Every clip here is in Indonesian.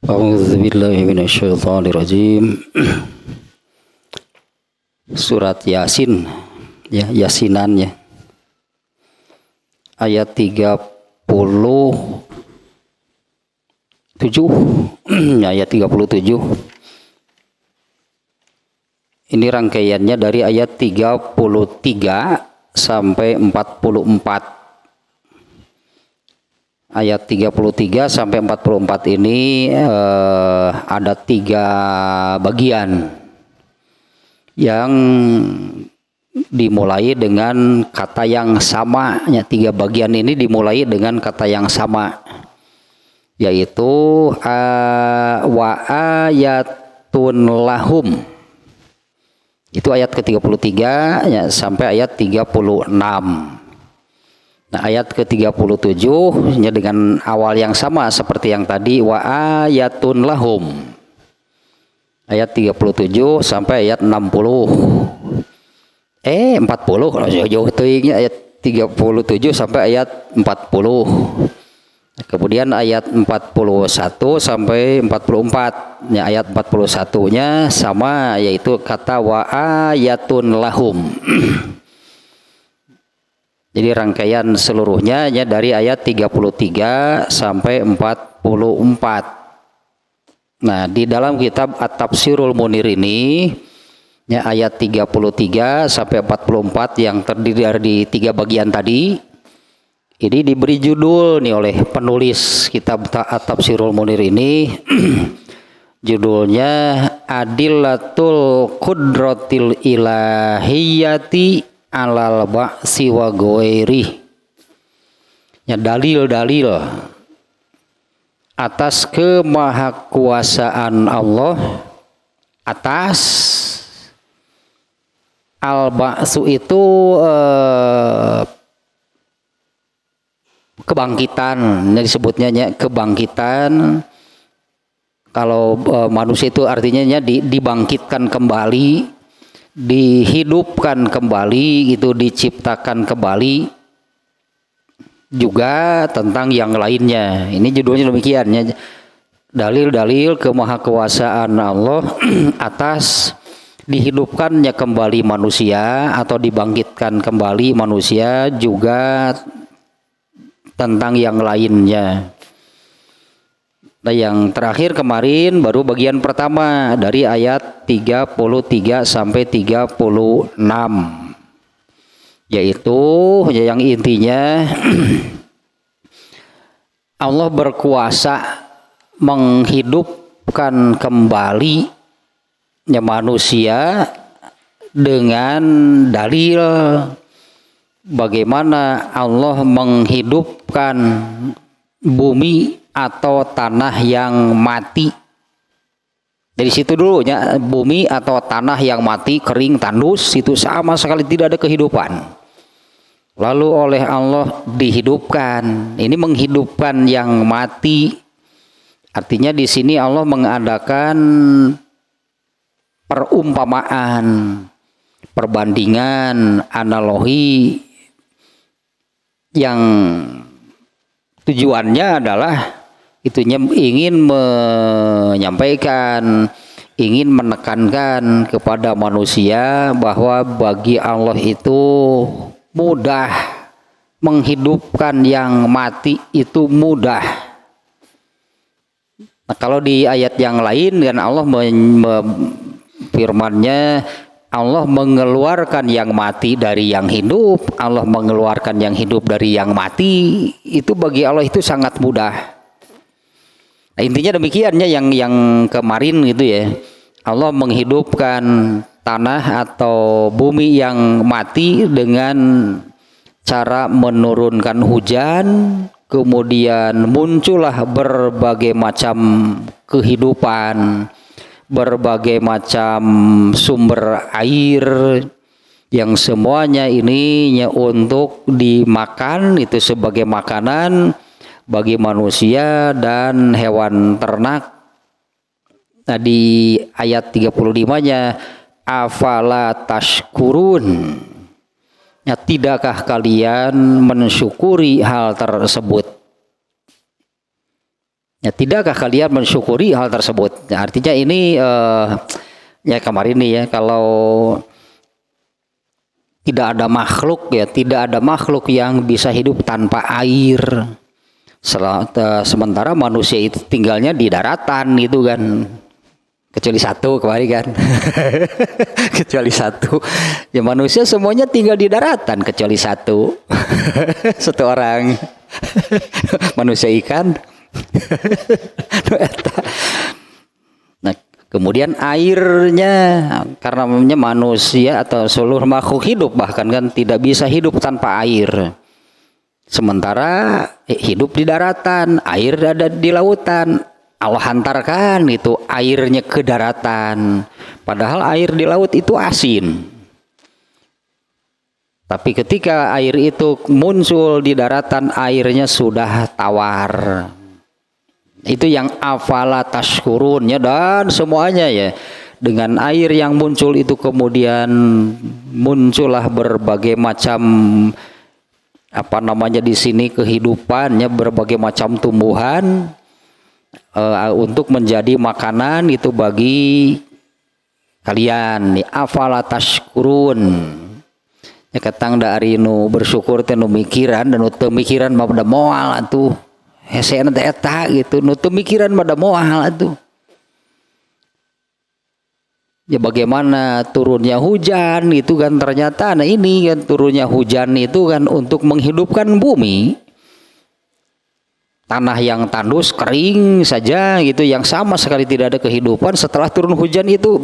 A'udzubillahi minasyaitonirrajim. Surat Yasin, ya, Yasinan ya. Ayat 37. Ayat 37. Ini rangkaiannya dari ayat 33 sampai 44. Ayat 33 sampai 44 ini ada 3 bagian yang dimulai dengan kata yang sama. Ya, 3 bagian ini dimulai dengan kata yang sama, yaitu wa ayatun lahum. Itu ayat ke-33 ya, sampai ayat 36. Nah, ayat ke-37 nya dengan awal yang sama seperti yang tadi, wa ayatun lahum. Ayat 37 sampai ayat 60. 40 jauh teuingnya, ayat 37 sampai ayat 40. Kemudian ayat 41 sampai 44. Ya, ayat 41-nya sama, yaitu kata wa ayatun lahum. Jadi rangkaian seluruhnya ya dari ayat 33 sampai 44. Nah, di dalam kitab At-Tafsirul Munir ini ya, ayat 33 sampai 44 yang terdiri dari 3 bagian tadi, ini diberi judul nih oleh penulis kitab At-Tafsirul Munir ini. Judulnya Adillatul Qudratil Ilahiyati alal ba'si wa ghairi. Ya, dalil-dalil atas kemahakuasaan Allah atas al-ba'su itu kebangkitan, yang disebutnya kebangkitan. Kalau manusia itu artinya dibangkitkan kembali, dihidupkan kembali, itu diciptakan kembali. Juga tentang yang lainnya. Ini judulnya demikian ya. Dalil-dalil kemahakuasaan Allah atas dihidupkannya kembali manusia atau dibangkitkan kembali manusia, juga tentang yang lainnya. Nah, yang terakhir kemarin baru bagian pertama dari ayat 33 sampai 36, yaitu yang intinya Allah berkuasa menghidupkan kembali ya manusia dengan dalil bagaimana Allah menghidupkan bumi atau tanah yang mati. Dari situ dulu ya, bumi atau tanah yang mati, kering, tandus, itu sama sekali tidak ada kehidupan. Lalu oleh Allah dihidupkan. Ini menghidupkan yang mati. Artinya di sini Allah mengadakan perumpamaan, perbandingan, analogi yang tujuannya adalah itunya ingin menyampaikan, ingin menekankan kepada manusia bahwa bagi Allah itu mudah menghidupkan yang mati, itu mudah. Nah, kalau di ayat yang lain kan Allah firman-Nya, Allah mengeluarkan yang mati dari yang hidup, Allah mengeluarkan yang hidup dari yang mati, itu bagi Allah itu sangat mudah. Nah, intinya demikiannya yang kemarin gitu ya. Allah menghidupkan tanah atau bumi yang mati dengan cara menurunkan hujan, kemudian muncullah berbagai macam kehidupan, berbagai macam sumber air yang semuanya ini untuk dimakan, itu sebagai makanan bagi manusia dan hewan ternak. Nah, di ayat 35-nya afala tashkurun, ya, tidakkah kalian mensyukuri hal tersebut? Ya, tidakkah kalian mensyukuri hal tersebut? Ya, artinya ini ya kemarin nih ya, kalau tidak ada makhluk ya, tidak ada makhluk yang bisa hidup tanpa air. Sementara manusia itu tinggalnya di daratan itu kan, kecuali satu kemarin kan. Kecuali satu ya, manusia semuanya tinggal di daratan kecuali satu. Satu orang. Manusia ikan. Nah, kemudian airnya, karena manusia atau seluruh makhluk hidup bahkan kan tidak bisa hidup tanpa air. Sementara hidup di daratan, air ada di lautan. Allah hantarkan itu airnya ke daratan. Padahal air di laut itu asin. Tapi ketika air itu muncul di daratan, airnya sudah tawar. Itu yang afala tashkurun ya, dan semuanya ya. Dengan air yang muncul itu kemudian muncullah berbagai macam di sini kehidupannya, berbagai macam tumbuhan untuk menjadi makanan itu bagi kalian. Afala tashkurun. Ya katang dari nu bersyukur teh nu mikiran, dan nu teu mikiran mah pada moal atuh. Hesena teh eta gitu, nu teu mikiran mah da moal atuh. Ya bagaimana turunnya hujan itu kan, ternyata nah ini kan turunnya hujan itu kan untuk menghidupkan bumi. Tanah yang tandus kering saja gitu, yang sama sekali tidak ada kehidupan, setelah turun hujan itu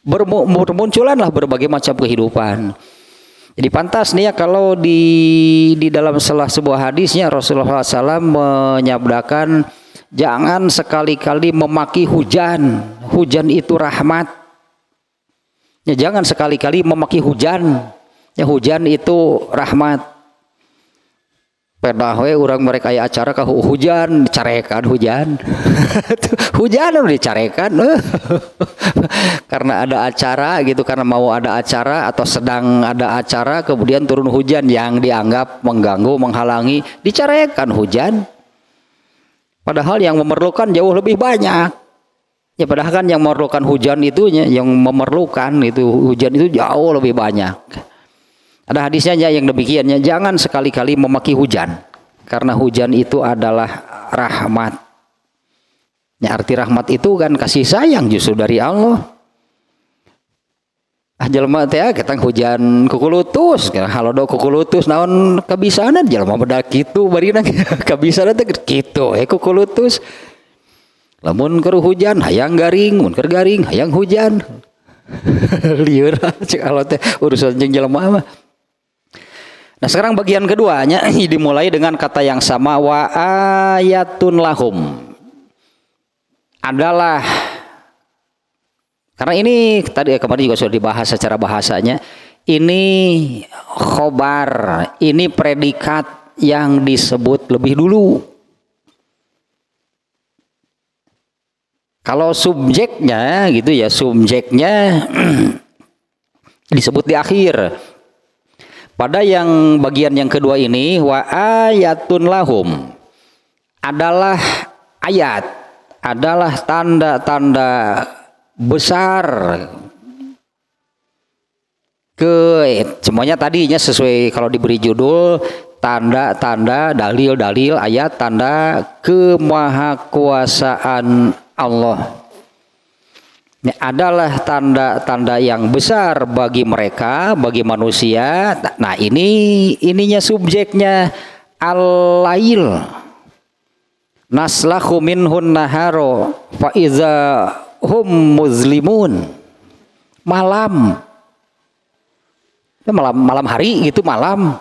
bermunculanlah berbagai macam kehidupan. Jadi pantas nih ya kalau di dalam salah sebuah hadisnya Rasulullah SAW menyabdakan, jangan sekali-kali memaki hujan. Hujan itu rahmat. Ya, jangan sekali-kali memaki hujan. Ya, hujan itu rahmat. Pernah we urang mereka aya acara ka hujan, dicarekan hujan. Hujan udah dicarekan. Karena ada acara gitu, karena mau ada acara atau sedang ada acara, kemudian turun hujan yang dianggap mengganggu, menghalangi, dicarekan hujan. Padahal yang memerlukan jauh lebih banyak. Ya padahal kan yang memerlukan hujan itu, yang memerlukan itu hujan itu jauh lebih banyak. Ada hadisnya yang demikiannya, jangan sekali-kali memaki hujan, karena hujan itu adalah rahmat. Ya, arti rahmat itu kan kasih sayang justru dari Allah. Jelema teh ketang hujan kukulutus, halodo kukulutus naon kabisanan jelema beda kitu barina kabisanan teh kitu kukulutus. Lamun keur hujan hayang garing, mun keur garing hayang hujan. Lieur cek Allah teh urusan jeung jelema mah. Nah sekarang bagian keduanya dimulai dengan kata yang sama, wa ayatun lahum. Adalah, karena ini tadi kemarin juga sudah dibahas secara bahasanya, ini khobar, ini predikat yang disebut lebih dulu. Kalau subjeknya gitu ya, subjeknya disebut di akhir. Pada yang bagian yang kedua ini, wa ayatun lahum, adalah ayat, adalah tanda-tanda besar. Semuanya tadinya sesuai kalau diberi judul tanda-tanda, dalil-dalil, ayat, tanda kemahakuasaan Allah. Ini adalah tanda-tanda yang besar bagi mereka, bagi manusia. Nah ininya subjeknya, al-lail naslahu minhun naharo fa iza hum muzlimun. Malam hari gitu, malam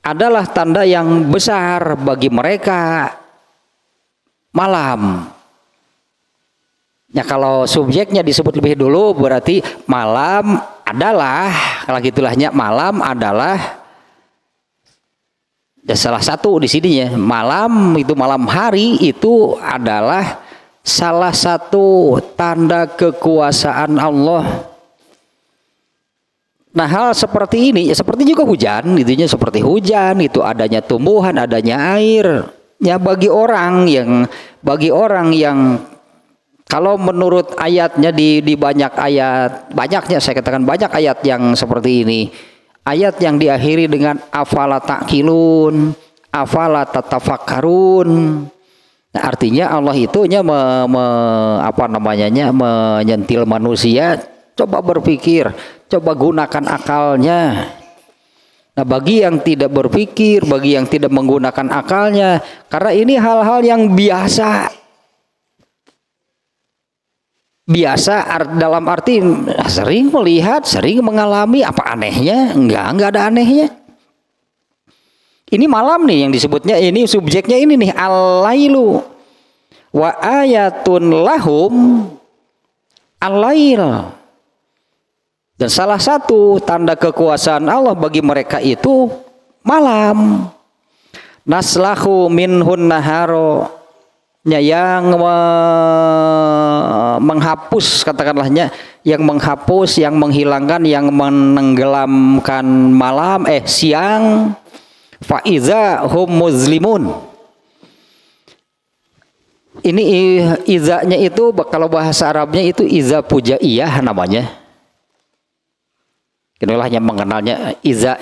adalah tanda yang besar bagi mereka, malam. Ya kalau subjeknya disebut lebih dulu berarti malam adalah, kalau gitulahnya malam adalah ya salah satu di sininya. Malam itu, malam hari itu adalah salah satu tanda kekuasaan Allah. Nah hal seperti ini ya seperti juga hujan, itunya seperti hujan itu, adanya tumbuhan, adanya air. Ya bagi orang yang kalau menurut ayatnya di banyak ayat, banyaknya saya katakan banyak ayat yang seperti ini. Ayat yang diakhiri dengan afala ta'qilun, afala tatafakkarun. Nah, artinya Allah itu menyentil manusia, coba berpikir, coba gunakan akalnya. Nah, bagi yang tidak berpikir, bagi yang tidak menggunakan akalnya, karena ini hal-hal yang biasa dalam arti sering melihat, sering mengalami, apa anehnya? Enggak ada anehnya. Ini malam nih yang disebutnya, ini subjeknya ini nih, al-lailu wa ayatun lahum al-lail. Dan salah satu tanda kekuasaan Allah bagi mereka itu malam. Naslahu minhun naharo, yang menghapus, katakanlahnya, yang menghapus, yang menghilangkan, yang menenggelamkan malam, siang. Faiza hum muslimun. Ini izanya itu kalau bahasa Arabnya itu iza pujaiyah namanya. Inilah yang mengenalnya iza.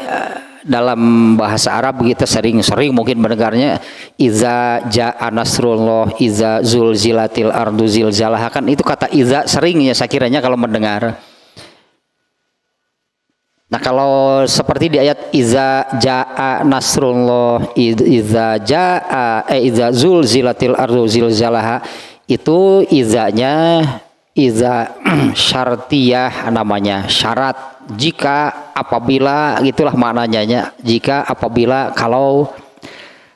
Dalam bahasa Arab kita sering-sering mungkin mendengarnya iza ja'a nasrullah, iza zulzilatil ardu zilzalaha, kan itu kata iza seringnya saya kiranya kalau mendengar. Nah, kalau seperti di ayat iza ja'a nasrullah, iza zulzilatil ardu zilzalaha, itu izanya iza syartiyah namanya, syarat, jika, apabila, gitulah maknanya, jika, apabila, kalau.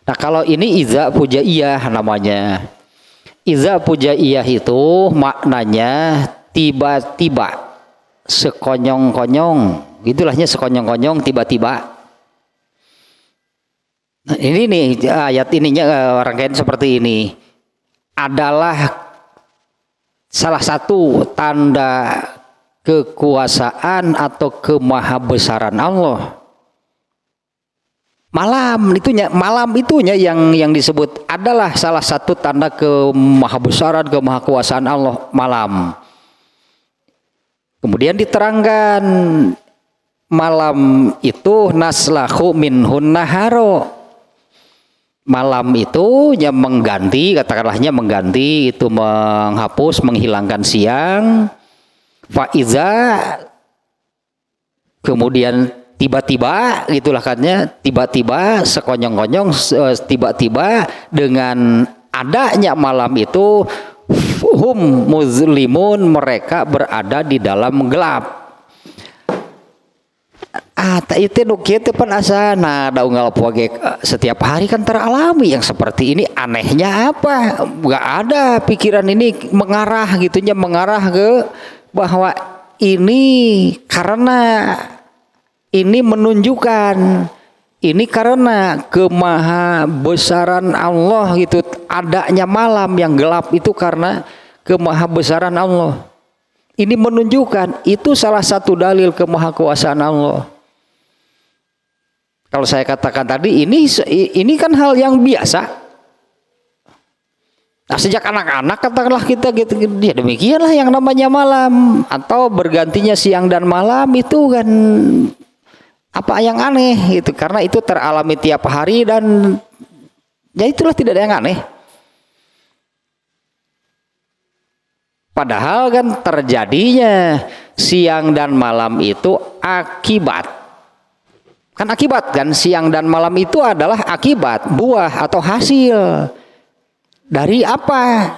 Nah, kalau ini iza pujaiyah namanya. Iza pujaiyah itu maknanya tiba-tiba, sekonyong-konyong, gitulahnya, sekonyong-konyong, tiba-tiba. Nah, ini nih ayat ininya rangkaian seperti ini adalah salah satu tanda kekuasaan atau kemahabesaran Allah. Malam itunya yang disebut adalah salah satu tanda kemahabesaran, kemahakuasaan Allah, malam. Kemudian diterangkan malam itu naslahu minhun naharo. Malam itu yang mengganti, katakanlahnya mengganti, itu menghapus, menghilangkan siang. Faiza, kemudian tiba-tiba, gitulah katanya, tiba-tiba, sekonyong-konyong, tiba-tiba dengan adanya malam itu, hum muslimun, mereka berada di dalam gelap. Itu nukitu pan asana daungal poge setiap hari kan teralami yang seperti ini. Anehnya apa? Gak ada pikiran ini mengarah gitunya, mengarah ke bahwa ini karena ini menunjukkan ini karena kemahabesaran Allah gitu, adanya malam yang gelap itu karena kemahabesaran Allah. Ini menunjukkan itu salah satu dalil kemahakuasaan Allah. Kalau saya katakan tadi ini kan hal yang biasa. Nah, sejak anak-anak katakanlah kita gitu, ya demikianlah yang namanya malam atau bergantinya siang dan malam itu kan apa yang aneh gitu, karena itu teralami tiap hari dan ya itulah tidak ada yang aneh. Padahal kan terjadinya siang dan malam itu akibat. Kan akibat kan, siang dan malam itu adalah akibat, buah atau hasil. Dari apa?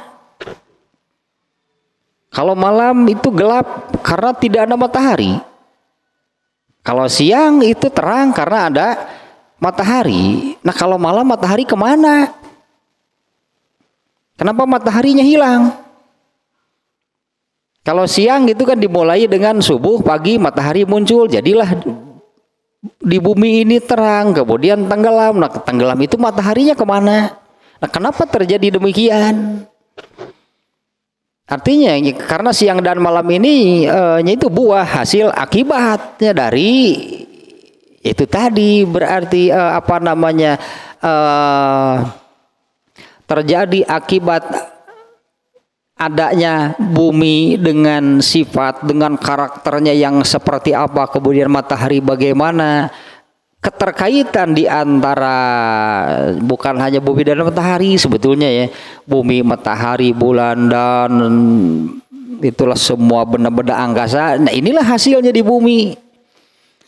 Kalau malam itu gelap karena tidak ada matahari. Kalau siang itu terang karena ada matahari. Nah, kalau malam matahari kemana? Kenapa mataharinya hilang? Kalau siang itu kan dimulai dengan subuh, pagi matahari muncul, jadilah di bumi ini terang, kemudian tenggelam. Nah, tenggelam itu mataharinya kemana? Nah, kenapa terjadi demikian? Artinya karena siang dan malam ini itu buah hasil akibatnya dari itu tadi, berarti terjadi akibat adanya bumi dengan sifat, dengan karakternya yang seperti apa, kemudian matahari bagaimana, keterkaitan di antara bukan hanya bumi dan matahari sebetulnya ya, bumi, matahari, bulan, dan itulah semua benda-benda angkasa. Nah inilah hasilnya di bumi,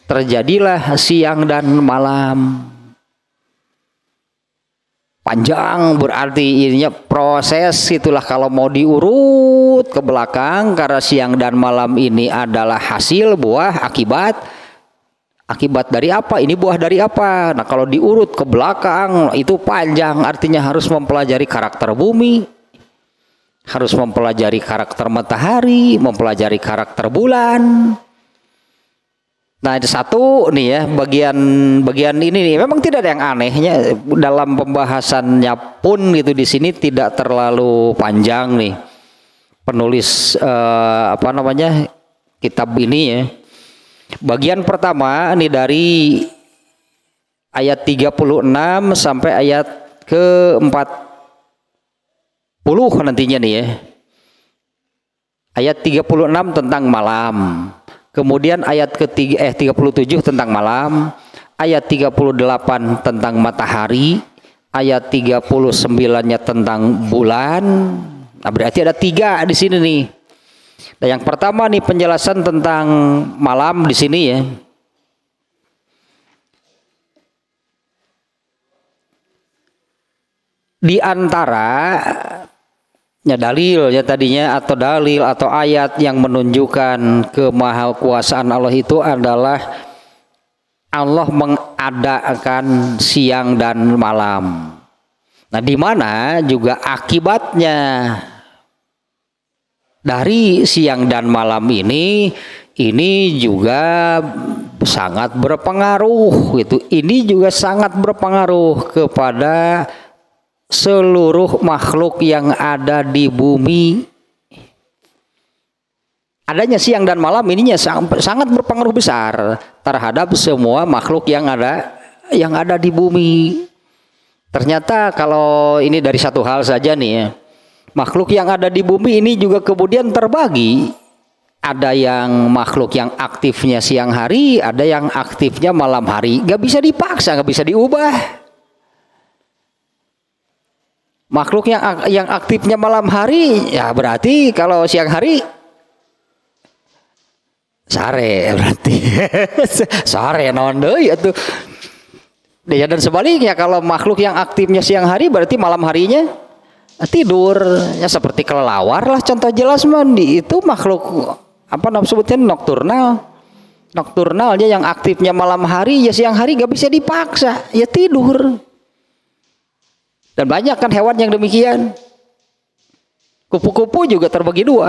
terjadilah siang dan malam. Panjang berarti ininya proses itulah kalau mau diurut ke belakang, karena siang dan malam ini adalah hasil buah akibat. Akibat dari apa? Ini buah dari apa? Nah kalau diurut ke belakang itu panjang, artinya harus mempelajari karakter bumi, harus mempelajari karakter matahari, mempelajari karakter bulan. Nah itu satu nih ya, bagian ini nih memang tidak ada yang anehnya dalam pembahasannya pun gitu, di sini tidak terlalu panjang nih penulis kitab ini ya. Bagian pertama nih dari ayat 36 sampai ayat ke-40 nantinya nih ya. Ayat 36 tentang malam. Kemudian ayat ke-37 tentang malam, ayat 38 tentang matahari, ayat 39-nya tentang bulan. Nah, berarti ada 3 di sini nih. Nah, yang pertama nih penjelasan tentang malam di sini ya. Di antara dalilnya tadinya atau dalil atau ayat yang menunjukkan kemahakuasaan Allah itu adalah Allah mengadakan siang dan malam. Nah, di mana juga akibatnya dari siang dan malam ini juga sangat berpengaruh gitu. Ini juga sangat berpengaruh kepada seluruh makhluk yang ada di bumi. Adanya siang dan malam ininya sangat berpengaruh besar terhadap semua makhluk yang ada di bumi. Ternyata kalau ini dari satu hal saja nih ya, makhluk yang ada di bumi ini juga kemudian terbagi. Ada yang makhluk yang aktifnya siang hari, ada yang aktifnya malam hari. Gak bisa dipaksa, gak bisa diubah. Makhluk yang aktifnya malam hari, ya berarti kalau siang hari sare berarti sare nondo ya tuh. Dan sebaliknya kalau makhluk yang aktifnya siang hari berarti malam harinya tidur. Ya seperti kelelawar lah contoh jelas mandi itu makhluk sebutnya nokturnal. Nokturnalnya yang aktifnya malam hari, ya siang hari gak bisa dipaksa, ya tidur. Dan banyak kan hewan yang demikian. Kupu-kupu juga terbagi 2.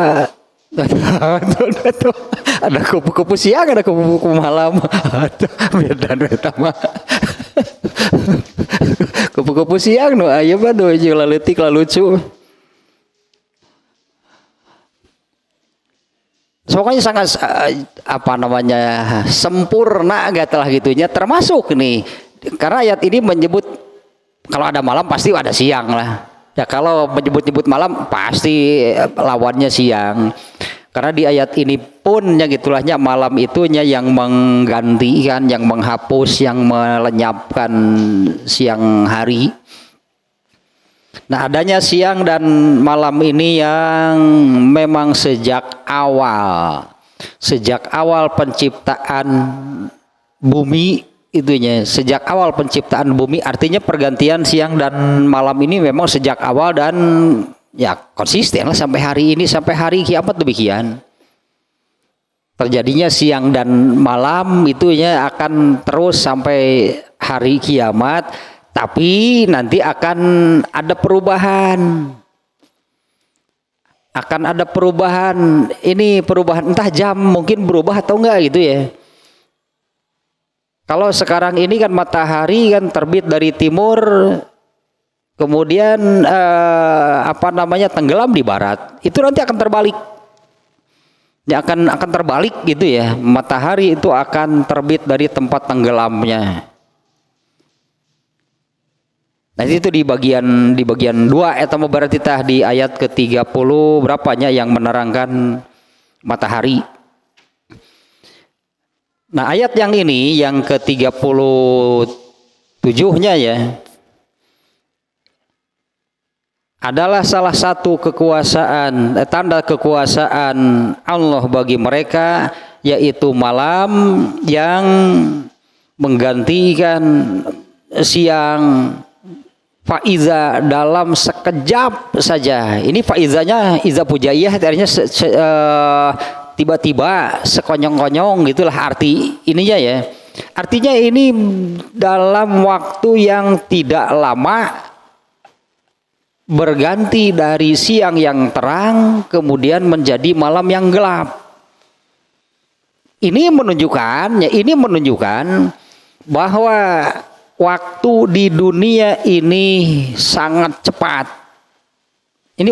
Ada kupu-kupu siang, ada kupu-kupu malam. Beda mah. Kupu-kupu siang no ayo baduh leutik lucu. Pokoknya sangat sempurna gatulah gitunya, termasuk nih karena ayat ini menyebut kalau ada malam pasti ada siang lah. Ya kalau menyebut-nyebut malam pasti lawannya siang. Karena di ayat ini pun yang gitulahnya malam itunya yang menggantikan, yang menghapus, yang melenyapkan siang hari. Nah, adanya siang dan malam ini yang memang sejak awal penciptaan bumi itunya, sejak awal penciptaan bumi, artinya pergantian siang dan malam ini memang sejak awal dan ya konsisten lah sampai hari ini, sampai hari kiamat demikian. Terjadinya siang dan malam itunya akan terus sampai hari kiamat, tapi nanti akan ada perubahan. Akan ada perubahan, ini perubahan entah jam mungkin berubah atau enggak gitu ya. Kalau sekarang ini kan matahari kan terbit dari timur, kemudian tenggelam di barat. Itu nanti akan terbalik. Ya akan terbalik gitu ya. Matahari itu akan terbit dari tempat tenggelamnya. Nah itu di bagian 2 eta mah berarti tah di ayat ke-30 berapanya yang menerangkan matahari. Nah ayat yang ini yang ke-37-nya ya adalah salah satu kekuasaan tanda kekuasaan Allah bagi mereka, yaitu malam yang menggantikan siang. Faiza dalam sekejap saja. Ini faizanya iza pujaiyah, artinya tiba-tiba sekonyong-konyong gitulah arti ininya ya. Artinya ini dalam waktu yang tidak lama berganti dari siang yang terang kemudian menjadi malam yang gelap. Ini menunjukkan bahwa waktu di dunia ini sangat cepat. Ini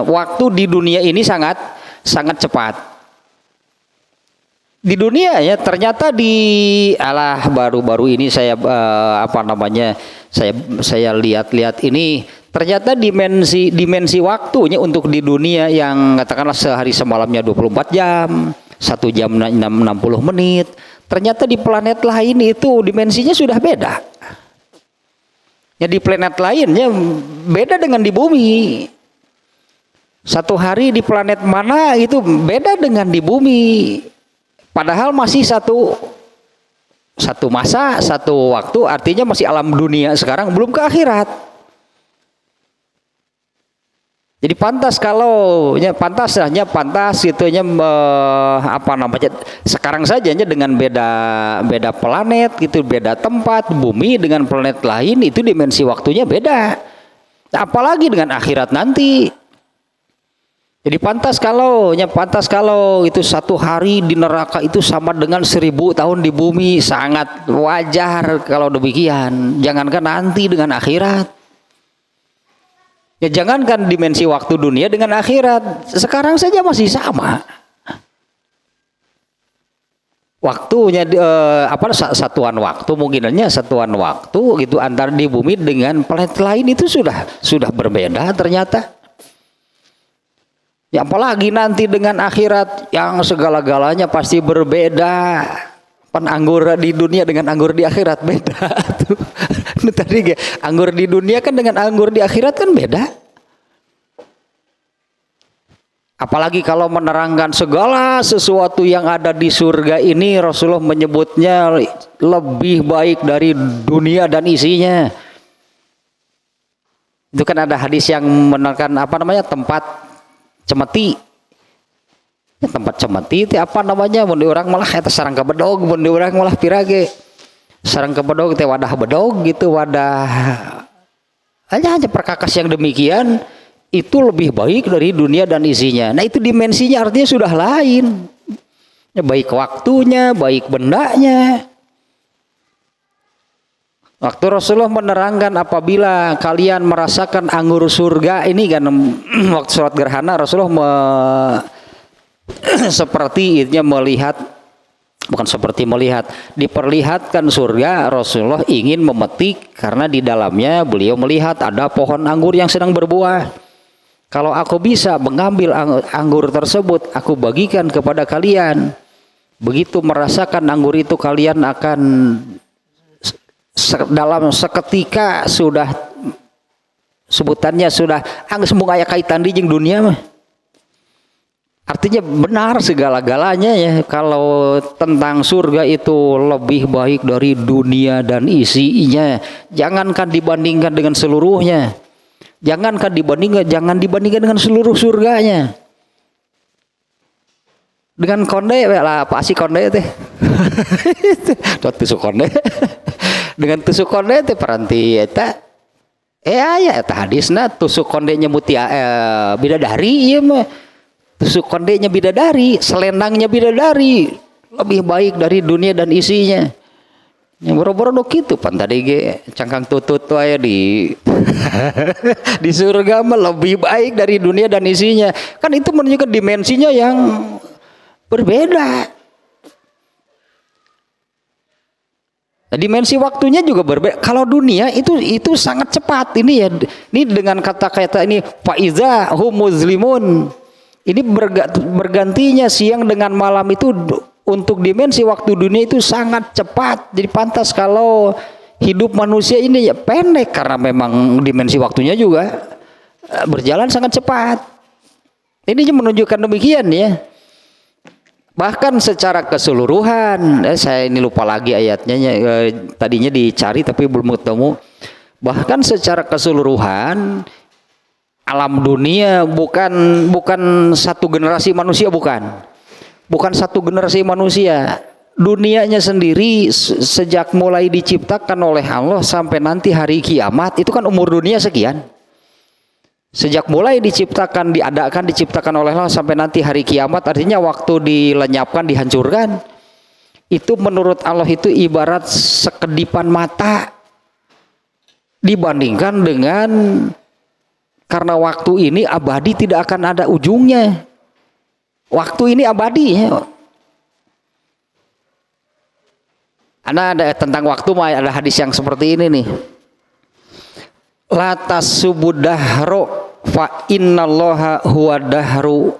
waktu di dunia ini sangat cepat. Di dunia ya ternyata baru-baru ini saya saya lihat-lihat ini ternyata dimensi waktunya untuk di dunia yang katakanlah sehari semalamnya 24 jam, 1 jam 60 menit. Ternyata di planet lain itu dimensinya sudah beda. Ya di planet lainnya beda dengan di bumi. Satu hari di planet mana itu beda dengan di bumi. Padahal masih satu masa, satu waktu, artinya masih alam dunia sekarang, belum ke akhirat. Jadi pantas sekarang saja dengan beda planet gitu, beda tempat, bumi dengan planet lain itu dimensi waktunya beda. Apalagi dengan akhirat nanti. Jadi pantas kalau itu 1 hari di neraka itu sama dengan 1000 tahun di bumi, sangat wajar kalau demikian. Jangankan nanti dengan akhirat. Ya jangankan dimensi waktu dunia dengan akhirat, sekarang saja masih sama. Waktunya satuan waktu, mungkinnya satuan waktu gitu antara di bumi dengan planet lain itu sudah berbeda ternyata. Ya apalagi nanti dengan akhirat yang segala-galanya pasti berbeda. Anggur di dunia dengan anggur di akhirat beda tuh. Tadi anggur di dunia kan dengan anggur di akhirat kan beda. Apalagi kalau menerangkan segala sesuatu yang ada di surga ini, Rasulullah menyebutnya lebih baik dari dunia dan isinya. Itu kan ada hadis yang menerangkan tempat cemeti. Tempat cemeti itu mun orang malah eta sarang kabedog, mun orang malah pirage sarang kabedog teh wadah bedog gitu, wadah hanya perkakas yang demikian itu lebih baik dari dunia dan isinya. Nah itu dimensinya artinya sudah lain ya, baik waktunya, baik bendanya. Waktu Rasulullah menerangkan apabila kalian merasakan anggur surga ini kan waktu sholat gerhana Rasulullah diperlihatkan surga. Rasulullah ingin memetik karena di dalamnya beliau melihat ada pohon anggur yang sedang berbuah. Kalau aku bisa mengambil anggur tersebut, aku bagikan kepada kalian. Begitu merasakan anggur itu, kalian akan dalam seketika sudah sebutannya sudah anggus mung aya kaitan di jeung dunia mah. Artinya benar segala-galanya ya. Kalau tentang surga itu lebih baik dari dunia dan isinya. Jangankan dibandingkan dengan seluruhnya. Jangan dibandingkan dengan seluruh surganya. Dengan konde lah, apa sih konde teh? Tusuk konde. Dengan tusuk konde teh paranti eta. Ya eta hadisna tusuk kondenya mutia bidadari ieu mah. Tusuk kondenya bidadari, selendangnya bidadari lebih baik dari dunia dan isinya. Yang boro-boro gitu pan tadi ge cangkang tutut wae di di surga mah lebih baik dari dunia dan isinya. Kan itu menunjukkan dimensinya yang berbeda. Dimensi waktunya juga berbeda. Kalau dunia itu sangat cepat ini ya. Ini dengan kata-kata ini faiza hum muslimun. Ini bergantinya siang dengan malam itu untuk dimensi waktu dunia itu sangat cepat. Jadi pantas kalau hidup manusia ini ya pendek karena memang dimensi waktunya juga berjalan sangat cepat. Ini menunjukkan demikian ya. Bahkan secara keseluruhan, saya ini lupa lagi ayatnya, tadinya dicari tapi belum ketemu. Bahkan secara keseluruhan alam dunia bukan satu generasi manusia, bukan satu generasi manusia. Dunianya sendiri sejak mulai diciptakan oleh Allah sampai nanti hari kiamat itu kan umur dunia sekian. Sejak mulai diciptakan oleh Allah sampai nanti hari kiamat, artinya waktu dilenyapkan, dihancurkan, itu menurut Allah itu ibarat sekedipan mata dibandingkan dengan, karena waktu ini abadi, tidak akan ada ujungnya. Waktu ini abadi ya. Ada tentang waktu, ada hadis yang seperti ini nih. La tasubudahro fa innallaha huwa dahru.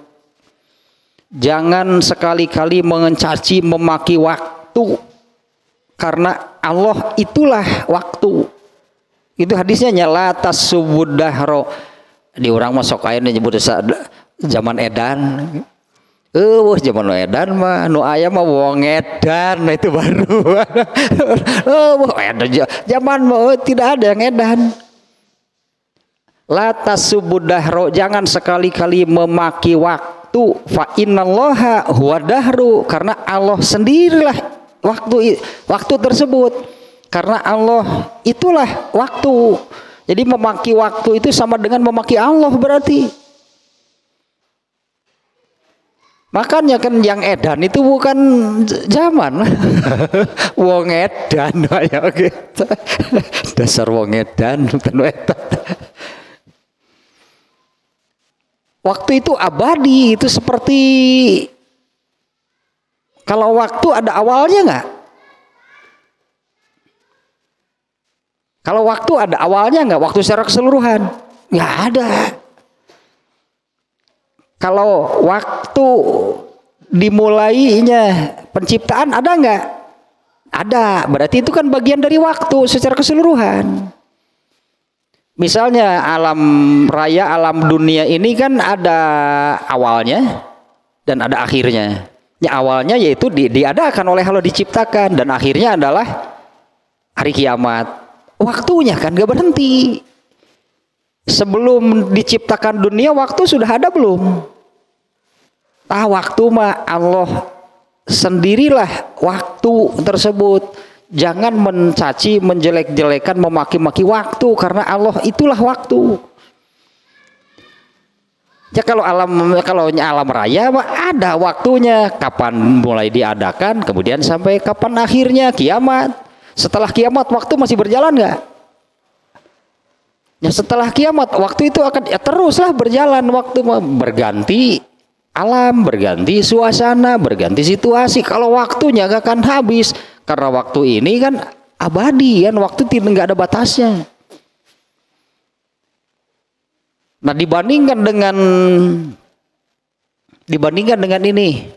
Jangan sekali-kali mencaci memaki waktu, karena Allah itulah waktu. Itu hadisnya la tasubudahro. Di orang masuk air nyebut zaman edan. Zaman edan mah nu aya mah wong edan, nah itu baru. Zaman mah tidak ada yang edan. La tasubudahro, jangan sekali-kali memaki waktu, fa innallaha huwa dahru, karena Allah sendirilah waktu tersebut, karena Allah itulah waktu. Jadi memaki waktu itu sama dengan memaki Allah berarti. Makanya kan yang edan itu bukan zaman. Wong edan ya gitu. Dasar wong edan bukan edan. Waktu itu abadi, itu seperti, kalau waktu ada awalnya nggak? Kalau waktu ada awalnya nggak? Waktu secara keseluruhan nggak ada. Kalau waktu dimulainya penciptaan ada nggak? Ada. Berarti itu kan bagian dari waktu secara keseluruhan. Misalnya alam raya, alam dunia ini kan ada awalnya dan ada akhirnya. Ya, awalnya yaitu diadakan oleh Allah, diciptakan, dan akhirnya adalah hari kiamat. Waktunya kan gak berhenti. Sebelum diciptakan dunia, waktu sudah ada belum? Waktu mah Allah sendirilah waktu tersebut. Jangan mencaci, menjelek-jelekan, memaki-maki waktu, karena Allah itulah waktu. Ya kalau alam raya ada waktunya, kapan mulai diadakan, kemudian sampai kapan akhirnya kiamat. Setelah kiamat waktu masih berjalan nggak? Ya setelah kiamat waktu itu akan teruslah berjalan, waktu berganti alam, berganti suasana, berganti situasi. Kalau waktunya nggak akan habis. Karena waktu ini kan abadi kan, waktu tidak ada batasnya. Nah dibandingkan dengan ini,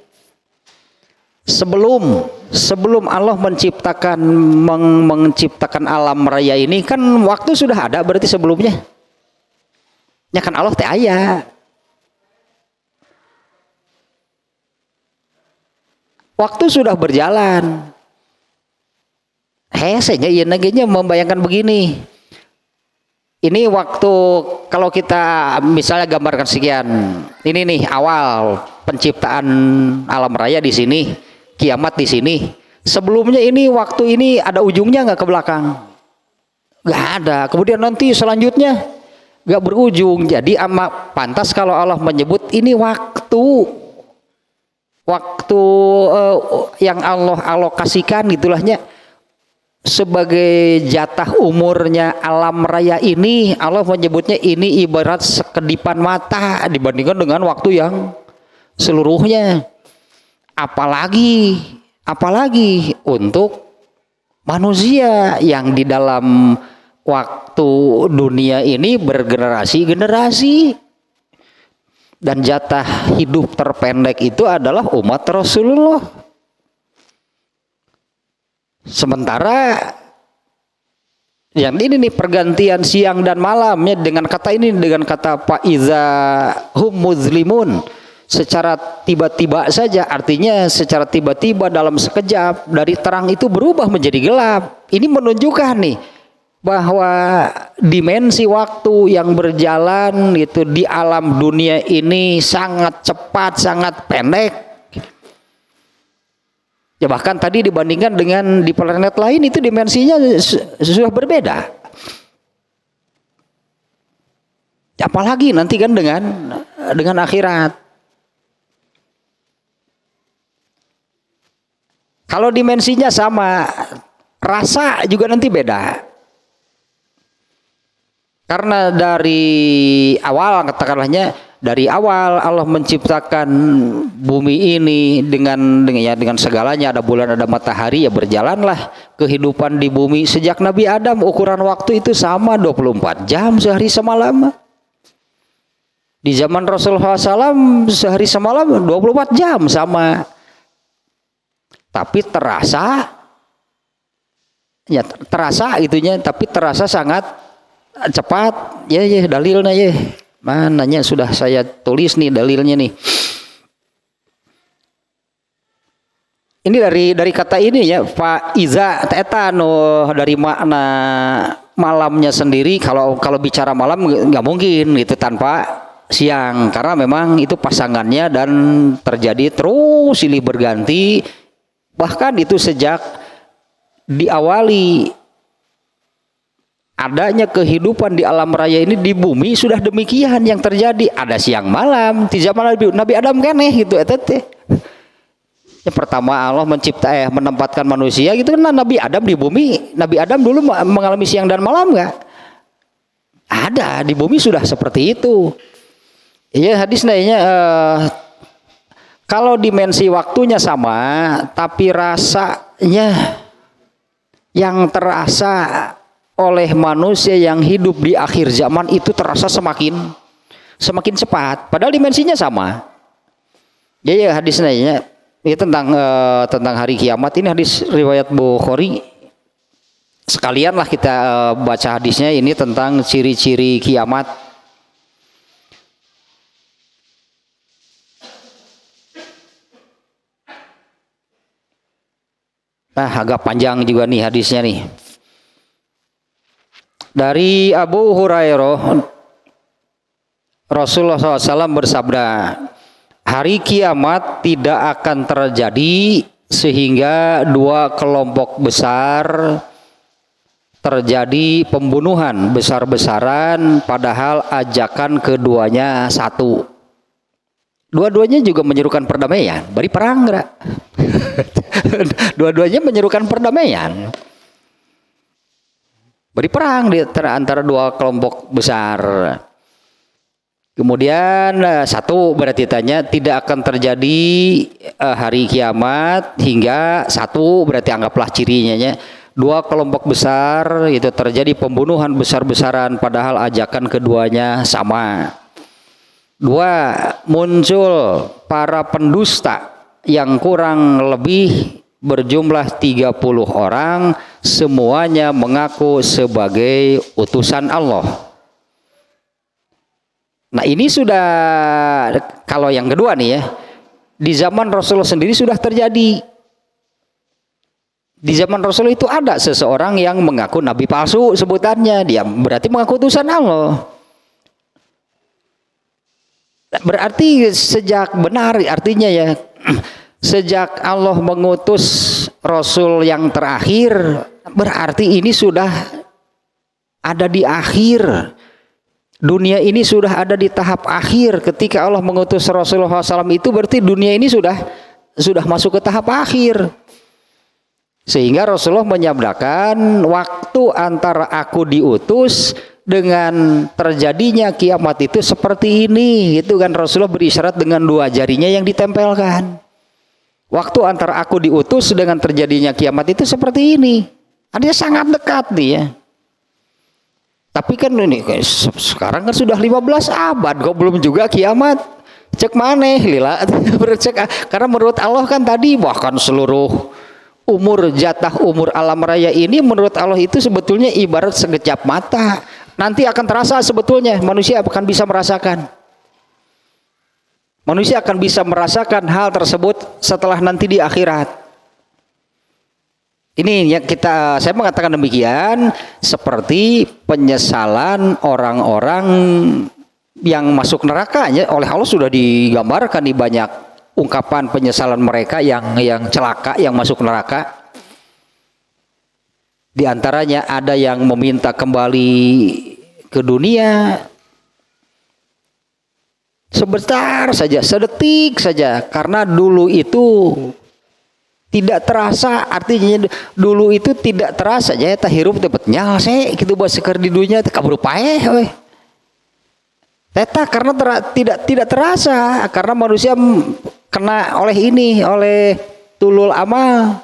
sebelum Allah menciptakan alam raya ini kan waktu sudah ada berarti sebelumnya. Ya kan Allah teh aya. Waktu sudah berjalan. Saya nagenya membayangkan begini. Ini waktu, kalau kita misalnya gambarkan sekian, ini nih awal penciptaan alam raya di sini, kiamat di sini. Sebelumnya ini waktu ini ada ujungnya nggak ke belakang? Nggak ada. Kemudian nanti selanjutnya nggak berujung. Jadi amat pantas kalau Allah menyebut ini waktu yang Allah alokasikan gitulahnya. Sebagai jatah umurnya alam raya ini, Allah menyebutnya ini ibarat sekedipan mata dibandingkan dengan waktu yang seluruhnya. Apalagi untuk manusia yang di dalam waktu dunia ini bergenerasi-generasi, dan jatah hidup terpendek itu adalah umat Rasulullah. Sementara yang ini nih pergantian siang dan malamnya dengan kata ini, dengan kata fa'iza hum muzlimun, secara tiba-tiba saja, artinya secara tiba-tiba dalam sekejap dari terang itu berubah menjadi gelap. Ini menunjukkan nih bahwa dimensi waktu yang berjalan itu di alam dunia ini sangat cepat, sangat pendek. Ya bahkan tadi dibandingkan dengan di planet lain itu dimensinya sudah berbeda. Apalagi nanti kan dengan akhirat. Kalau dimensinya sama, rasa juga nanti beda. Karena dari awal, katakanlahnya dari awal Allah menciptakan bumi ini dengan segalanya, ada bulan, ada matahari, ya berjalanlah kehidupan di bumi sejak Nabi Adam. Ukuran waktu itu sama 24 jam sehari semalam. Di zaman Rasulullah SAW sehari semalam 24 jam sama. Tapi terasa itunya, tapi terasa sangat cepat. Ya dalilnya ya. Mananya sudah saya tulis nih dalilnya nih. Ini dari kata ini ya, faiza tetano, dari makna malamnya sendiri. Kalau bicara malam nggak mungkin gitu tanpa siang, karena memang itu pasangannya dan terjadi terus silih berganti. Bahkan itu sejak diawali adanya kehidupan di alam raya ini, di bumi sudah demikian yang terjadi. Ada siang malam di zaman Nabi Adam kan gitu. Yang pertama Allah menempatkan manusia gitu kan, Nabi Adam di bumi. Nabi Adam dulu mengalami siang dan malam nggak? Ada, di bumi sudah seperti itu. Iya hadis nanya, kalau dimensi waktunya sama, tapi rasanya yang terasa oleh manusia yang hidup di akhir zaman itu terasa semakin cepat, padahal dimensinya sama. Ya hadisnya ya tentang hari kiamat. Ini hadis riwayat Bukhari. Sekalianlah kita baca hadisnya ini tentang ciri-ciri kiamat. Nah agak panjang juga nih hadisnya nih. Dari Abu Hurairah, Rasulullah SAW bersabda, hari kiamat tidak akan terjadi sehingga dua kelompok besar terjadi pembunuhan besar-besaran, padahal ajakan keduanya satu. Dua-duanya juga menyerukan perdamaian. Bari perang enggak? Dua-duanya menyerukan perdamaian. Beri perang di antara dua kelompok besar. Kemudian satu berarti tanya tidak akan terjadi hari kiamat hingga satu berarti anggaplah cirinya dua kelompok besar itu terjadi pembunuhan besar-besaran padahal ajakan keduanya sama. Dua, muncul para pendusta yang kurang lebih berjumlah 30 orang, semuanya mengaku sebagai utusan Allah. Nah ini sudah, kalau yang kedua nih ya, di zaman Rasulullah sendiri sudah terjadi. Di zaman Rasulullah itu ada seseorang yang mengaku nabi palsu sebutannya, dia berarti mengaku utusan Allah. Berarti sejak benar artinya ya, sejak Allah mengutus Rasul yang terakhir, berarti ini sudah ada di akhir. Dunia ini sudah ada di tahap akhir. Ketika Allah mengutus Rasulullah SAW itu berarti dunia ini sudah masuk ke tahap akhir. Sehingga Rasulullah menyabdakan waktu antara aku diutus dengan terjadinya kiamat itu seperti ini. Itu kan Rasulullah berisyarat dengan dua jarinya yang ditempelkan. Waktu antara aku diutus dengan terjadinya kiamat itu seperti ini. Artinya sangat dekat dia. Tapi kan ini sekarang kan sudah 15 abad kok belum juga kiamat. Cek maneh lila cek, karena menurut Allah kan tadi bahkan seluruh jatah umur alam raya ini menurut Allah itu sebetulnya ibarat sekejap mata. Nanti akan terasa sebetulnya, manusia akan bisa merasakan. Manusia akan bisa merasakan hal tersebut setelah nanti di akhirat. Ini yang saya mengatakan demikian seperti penyesalan orang-orang yang masuk nerakanya oleh Allah sudah digambarkan di banyak ungkapan penyesalan mereka yang celaka, yang masuk neraka. Di antaranya ada yang meminta kembali ke dunia sebentar saja, sedetik saja, karena dulu itu tidak terasa, artinya dulu itu tidak terasa ya tah hirup dapat nyalse gitu buat seker di dunia teh kabur paeh we. Teta karena tidak terasa karena manusia kena oleh tulul amal.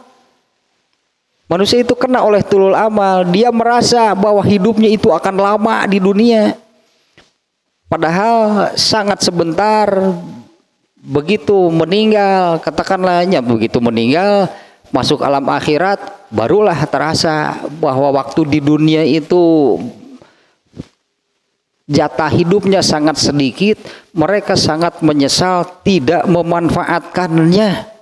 Manusia itu kena oleh tulul amal, dia merasa bahwa hidupnya itu akan lama di dunia. Padahal sangat sebentar. Begitu meninggal, katakanlahnya begitu meninggal masuk alam akhirat, barulah terasa bahwa waktu di dunia itu jatah hidupnya sangat sedikit, mereka sangat menyesal tidak memanfaatkannya.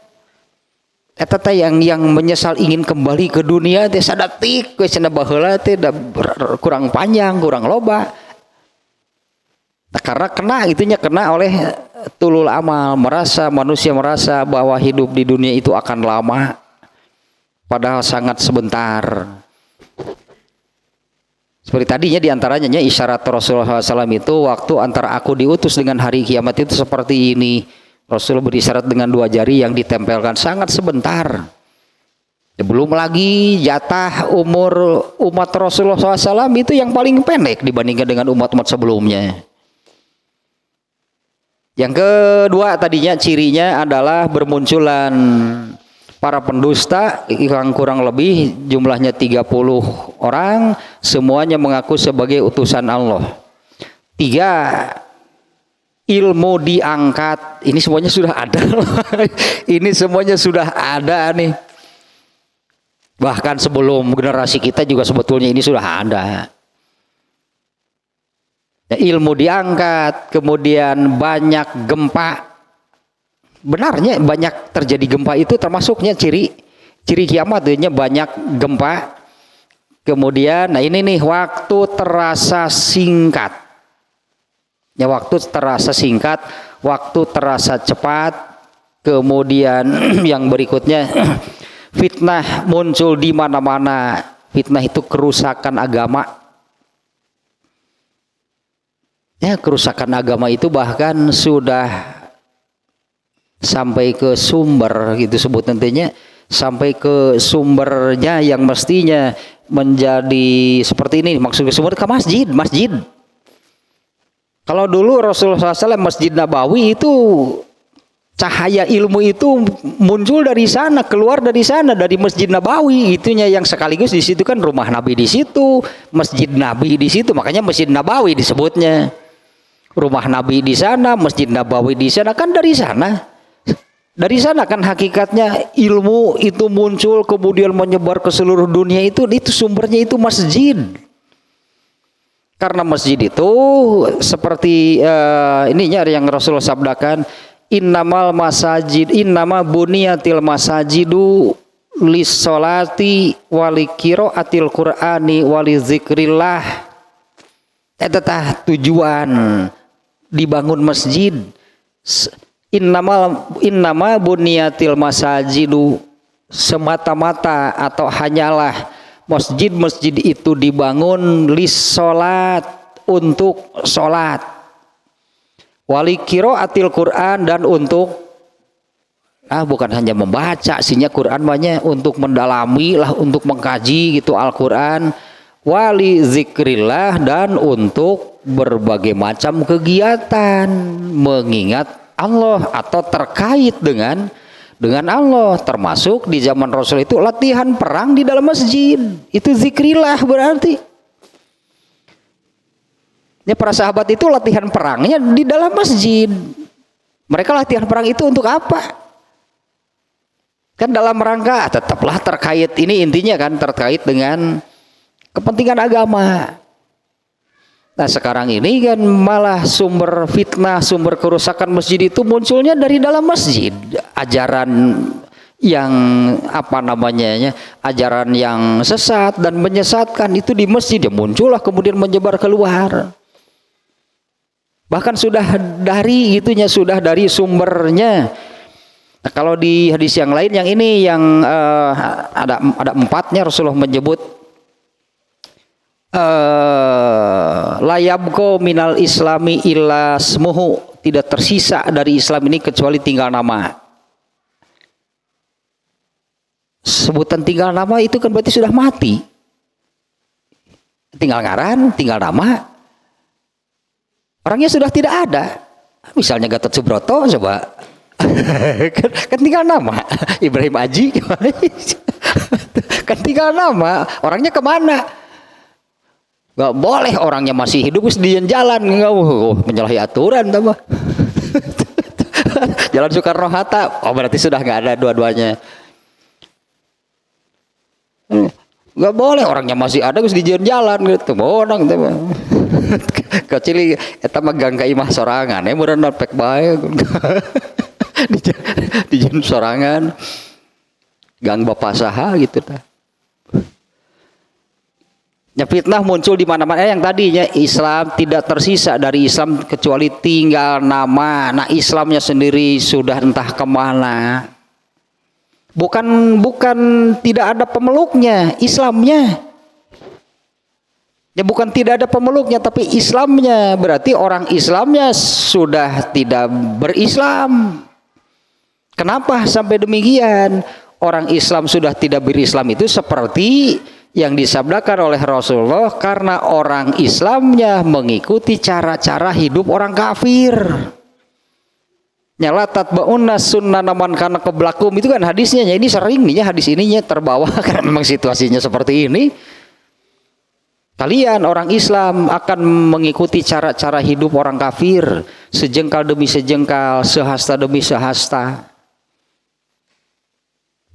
Eta yang menyesal ingin kembali ke dunia teh sadatik we cenah baheula teh kurang panjang, kurang loba. Karena kena oleh tulul amal, manusia merasa bahwa hidup di dunia itu akan lama, padahal sangat sebentar. Seperti tadinya diantaranya isyarat Rasulullah SAW itu waktu antara aku diutus dengan hari kiamat itu seperti ini. Rasul berisyarat dengan 2 jari yang ditempelkan, sangat sebentar. Belum lagi jatah umur umat Rasulullah SAW itu yang paling pendek dibandingkan dengan umat-umat sebelumnya. Yang kedua tadinya cirinya adalah bermunculan para pendusta yang kurang lebih jumlahnya 30 orang, semuanya mengaku sebagai utusan Allah. 3, ilmu diangkat. Ini semuanya sudah ada. Ini semuanya sudah ada nih. Bahkan sebelum generasi kita juga sebetulnya ini sudah ada. Ya, ilmu diangkat, kemudian banyak gempa. Benarnya banyak terjadi gempa itu termasuknya ciri kiamat, banyak gempa. Kemudian, nah ini nih waktu terasa singkat. Ya waktu terasa singkat, waktu terasa cepat. Kemudian yang berikutnya fitnah muncul di mana-mana. Fitnah itu kerusakan agama. Ya, kerusakan agama itu bahkan sudah sampai ke sumber gitu sebut nantinya, sampai ke sumbernya yang mestinya menjadi seperti ini, maksudnya sumber ke masjid. Kalau dulu Rasulullah SAW Masjid Nabawi itu cahaya ilmu itu muncul dari sana, keluar dari sana, dari Masjid Nabawi itunya, yang sekaligus di situ kan rumah Nabi di situ, Masjid Nabi di situ, makanya Masjid Nabawi disebutnya. Rumah Nabi di sana, Masjid Nabawi di sana, kan dari sana. Dari sana kan hakikatnya ilmu itu muncul kemudian menyebar ke seluruh dunia, itu sumbernya itu masjid. Karena masjid itu seperti ininya yang Rasulullah sabdakan, innama buniyatil masajidu lis sholati wali qiraatil qur'ani wali zikrillah. Eta tujuan dibangun masjid. Innama buniyatil masajidu, semata-mata atau hanyalah masjid itu dibangun lis sholat, untuk sholat, wali qiraatil Quran, dan untuk bukan hanya membaca sinya Quran banyak, untuk mendalami lah, untuk mengkaji gitu Al-Quran, wali zikrillah, dan untuk berbagai macam kegiatan mengingat Allah atau terkait dengan dengan Allah. Termasuk di zaman Rasul itu latihan perang di dalam masjid. Itu zikrillah berarti. Ya, para sahabat itu latihan perangnya di dalam masjid. Mereka latihan perang itu untuk apa? Kan dalam rangka tetaplah terkait, ini intinya kan terkait dengan kepentingan agama. Nah sekarang ini kan malah sumber fitnah, sumber kerusakan masjid itu munculnya dari dalam masjid. Ajaran yang apa namanya, ajaran yang sesat dan menyesatkan itu di masjid ya muncullah, kemudian menyebar keluar. Bahkan sudah dari itunya, sudah dari sumbernya. Nah, kalau di hadis yang lain, yang ini yang ada empatnya Rasulullah menyebut la yabqa minal islami illa smuhu, tidak tersisa dari Islam ini kecuali tinggal nama. Sebutan tinggal nama itu kan berarti sudah mati. Tinggal ngaran, tinggal nama. Orangnya sudah tidak ada. Misalnya Gatot Subroto, coba kan tinggal nama. Ibrahim Aji kan tinggal nama. Orangnya kemana? Gak boleh orangnya masih hidup di jalan, menyalahi aturan tambah. Jalan Soekarno Hatta, oh berarti sudah nggak ada dua-duanya. Gak boleh orangnya masih ada di jalan gitu, bonang tambah. Kecil eta mah gang ka imah sorangan, meureun pek bae. Di jalan sorangan, gang bapak saha gitu tah. Ya, fitnah muncul di mana-mana. Yang tadinya Islam tidak tersisa dari Islam kecuali tinggal nama. Nah Islamnya sendiri sudah entah kemana. Bukan tidak ada pemeluknya, Islamnya. Ya bukan tidak ada pemeluknya, tapi Islamnya. Berarti orang Islamnya sudah tidak berislam. Kenapa sampai demikian? Orang Islam sudah tidak berislam itu seperti yang disabdakan oleh Rasulullah, karena orang Islamnya mengikuti cara-cara hidup orang kafir. Nyala tatba'unna sunnana man kana qablakum, itu kan hadisnya. Ini sering nih hadis ininya terbawa karena memang situasinya seperti ini. Kalian orang Islam akan mengikuti cara-cara hidup orang kafir, sejengkal demi sejengkal, sehasta demi sehasta.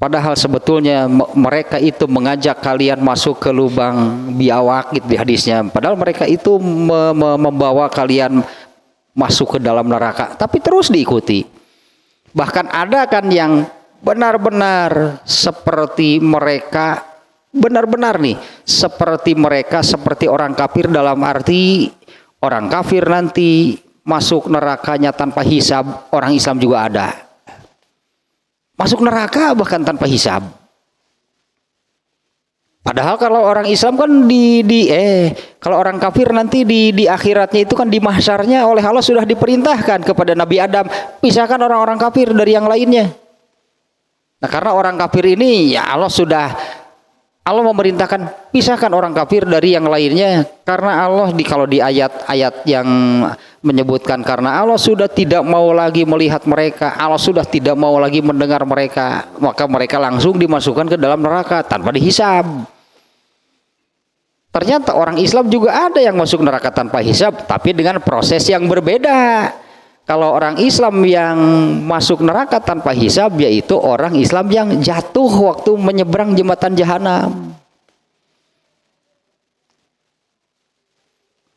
Padahal sebetulnya mereka itu mengajak kalian masuk ke lubang biawak gitu di hadisnya. Padahal mereka itu membawa kalian masuk ke dalam neraka. Tapi terus diikuti. Bahkan ada kan yang benar-benar seperti mereka, benar-benar nih seperti mereka, seperti orang kafir, dalam arti orang kafir nanti masuk nerakanya tanpa hisab. Orang Islam juga ada masuk neraka bahkan tanpa hisab. Padahal kalau orang Islam kan kalau orang kafir nanti di akhiratnya itu kan di mahsyarnya oleh Allah sudah diperintahkan kepada Nabi Adam, pisahkan orang-orang kafir dari yang lainnya. Nah karena orang kafir ini ya Allah memerintahkan pisahkan orang kafir dari yang lainnya, karena Allah kalau di ayat-ayat yang menyebutkan karena Allah sudah tidak mau lagi melihat mereka, Allah sudah tidak mau lagi mendengar mereka, maka mereka langsung dimasukkan ke dalam neraka tanpa dihisab. Ternyata orang Islam juga ada yang masuk neraka tanpa hisab, tapi dengan proses yang berbeda. Kalau orang Islam yang masuk neraka tanpa hisab, yaitu orang Islam yang jatuh waktu menyeberang jembatan jahanam.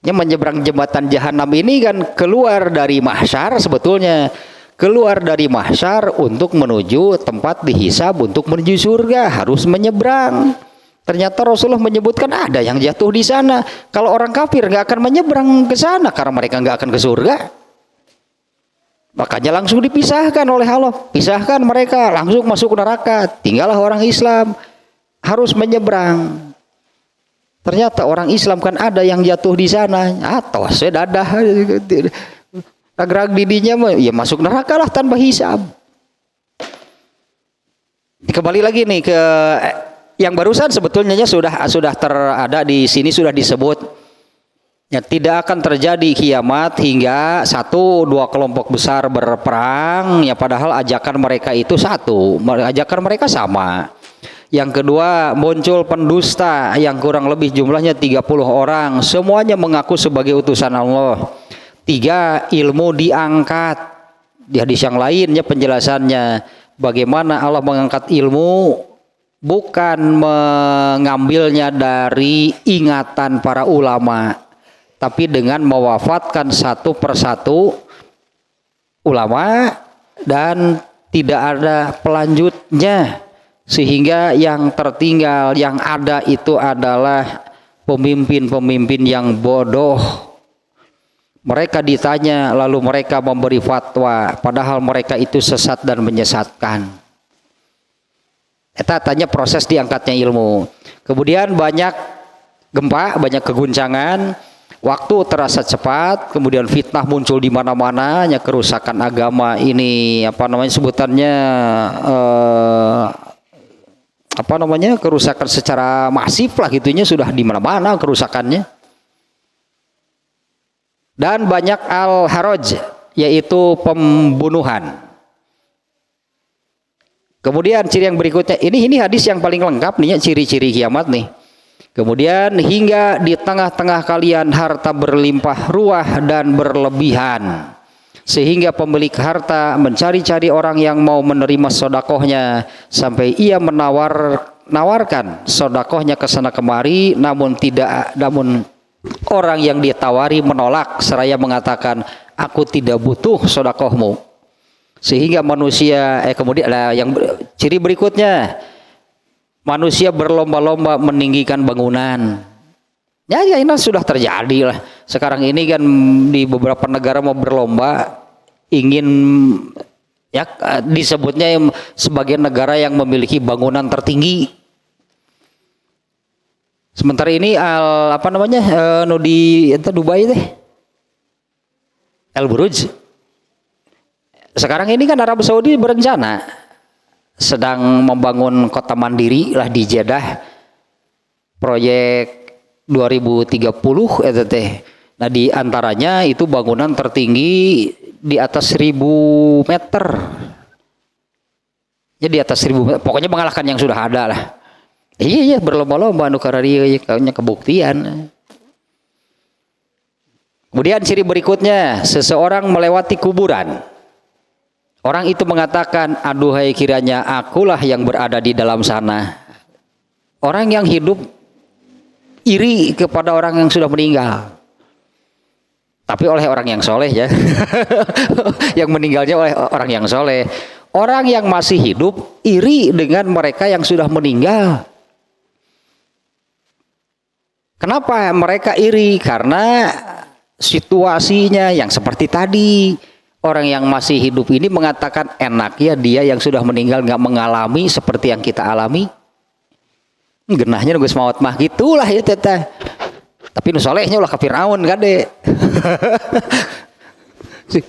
Yang menyeberang jembatan jahanam ini kan keluar dari mahsyar, sebetulnya keluar dari mahsyar untuk menuju tempat dihisab, untuk menuju surga harus menyeberang. Ternyata Rasulullah menyebutkan ada yang jatuh di sana. Kalau orang kafir nggak akan menyeberang ke sana karena mereka nggak akan ke surga. Makanya langsung dipisahkan oleh Allah, pisahkan mereka, langsung masuk neraka. Tinggallah orang Islam harus menyeberang. Ternyata orang Islam kan ada yang jatuh di sana, atau sedadah agrag didinya ya masuk neraka lah tanpa hisab. Kembali lagi nih ke yang barusan, sebetulnya sudah terada di sini, sudah disebut Ya, tidak akan terjadi kiamat hingga 1-2 kelompok besar berperang, ya padahal ajakan mereka itu satu, ajakan mereka sama. Yang kedua, muncul pendusta yang kurang lebih jumlahnya 30 orang, semuanya mengaku sebagai utusan Allah. 3, ilmu diangkat. Di hadis yang lainnya penjelasannya bagaimana Allah mengangkat ilmu, bukan mengambilnya dari ingatan para ulama, tapi dengan mewafatkan satu persatu ulama dan tidak ada pelanjutnya, sehingga yang tertinggal yang ada itu adalah pemimpin-pemimpin yang bodoh. Mereka ditanya lalu mereka memberi fatwa padahal mereka itu sesat dan menyesatkan. Eta tanya proses diangkatnya ilmu. Kemudian banyak gempa, banyak keguncangan, waktu terasa cepat, kemudian fitnah muncul di mana-mana, ya kerusakan agama ini sebutannya kerusakan secara masif lah gitunya, sudah di mana-mana kerusakannya. Dan banyak al-haraj, yaitu pembunuhan. Kemudian ciri yang berikutnya, ini hadis yang paling lengkap nih, ciri-ciri kiamat nih. Kemudian hingga di tengah-tengah kalian harta berlimpah ruah dan berlebihan, sehingga pemilik harta mencari-cari orang yang mau menerima sodakohnya sampai ia menawarkan sodakohnya ke sana kemari, namun orang yang ditawari menolak seraya mengatakan, aku tidak butuh sodakohmu. Sehingga manusia kemudian yang ciri berikutnya, manusia berlomba-lomba meninggikan bangunan. Ya ini sudah terjadi lah. Sekarang ini kan di beberapa negara mau berlomba ingin, ya disebutnya sebagai negara yang memiliki bangunan tertinggi. Sementara ini di Dubai teh Al Buruj. Sekarang ini kan Arab Saudi berencana sedang membangun kota mandiri lah di Jeddah, proyek 2030 itu teh. Nah di antaranya itu bangunan tertinggi di atas 1000 meter. Ya di atas 1000 meter, pokoknya mengalahkan yang sudah ada lah. Iya berlomba-lomba anu kararieu kayaknya kebuktian. Kemudian ciri berikutnya, seseorang melewati kuburan. Orang itu mengatakan, aduhai kiranya akulah yang berada di dalam sana. Orang yang hidup iri kepada orang yang sudah meninggal. Tapi oleh orang yang soleh ya. Yang meninggalnya oleh orang yang soleh. Orang yang masih hidup iri dengan mereka yang sudah meninggal. Kenapa mereka iri? Karena situasinya yang seperti tadi. Orang yang masih hidup ini mengatakan enaknya dia yang sudah meninggal nggak mengalami seperti yang kita alami. Genahnya nunggu maut mah gitulah ya teteh. Tapi nu solehnya ulah ke Firaun kade.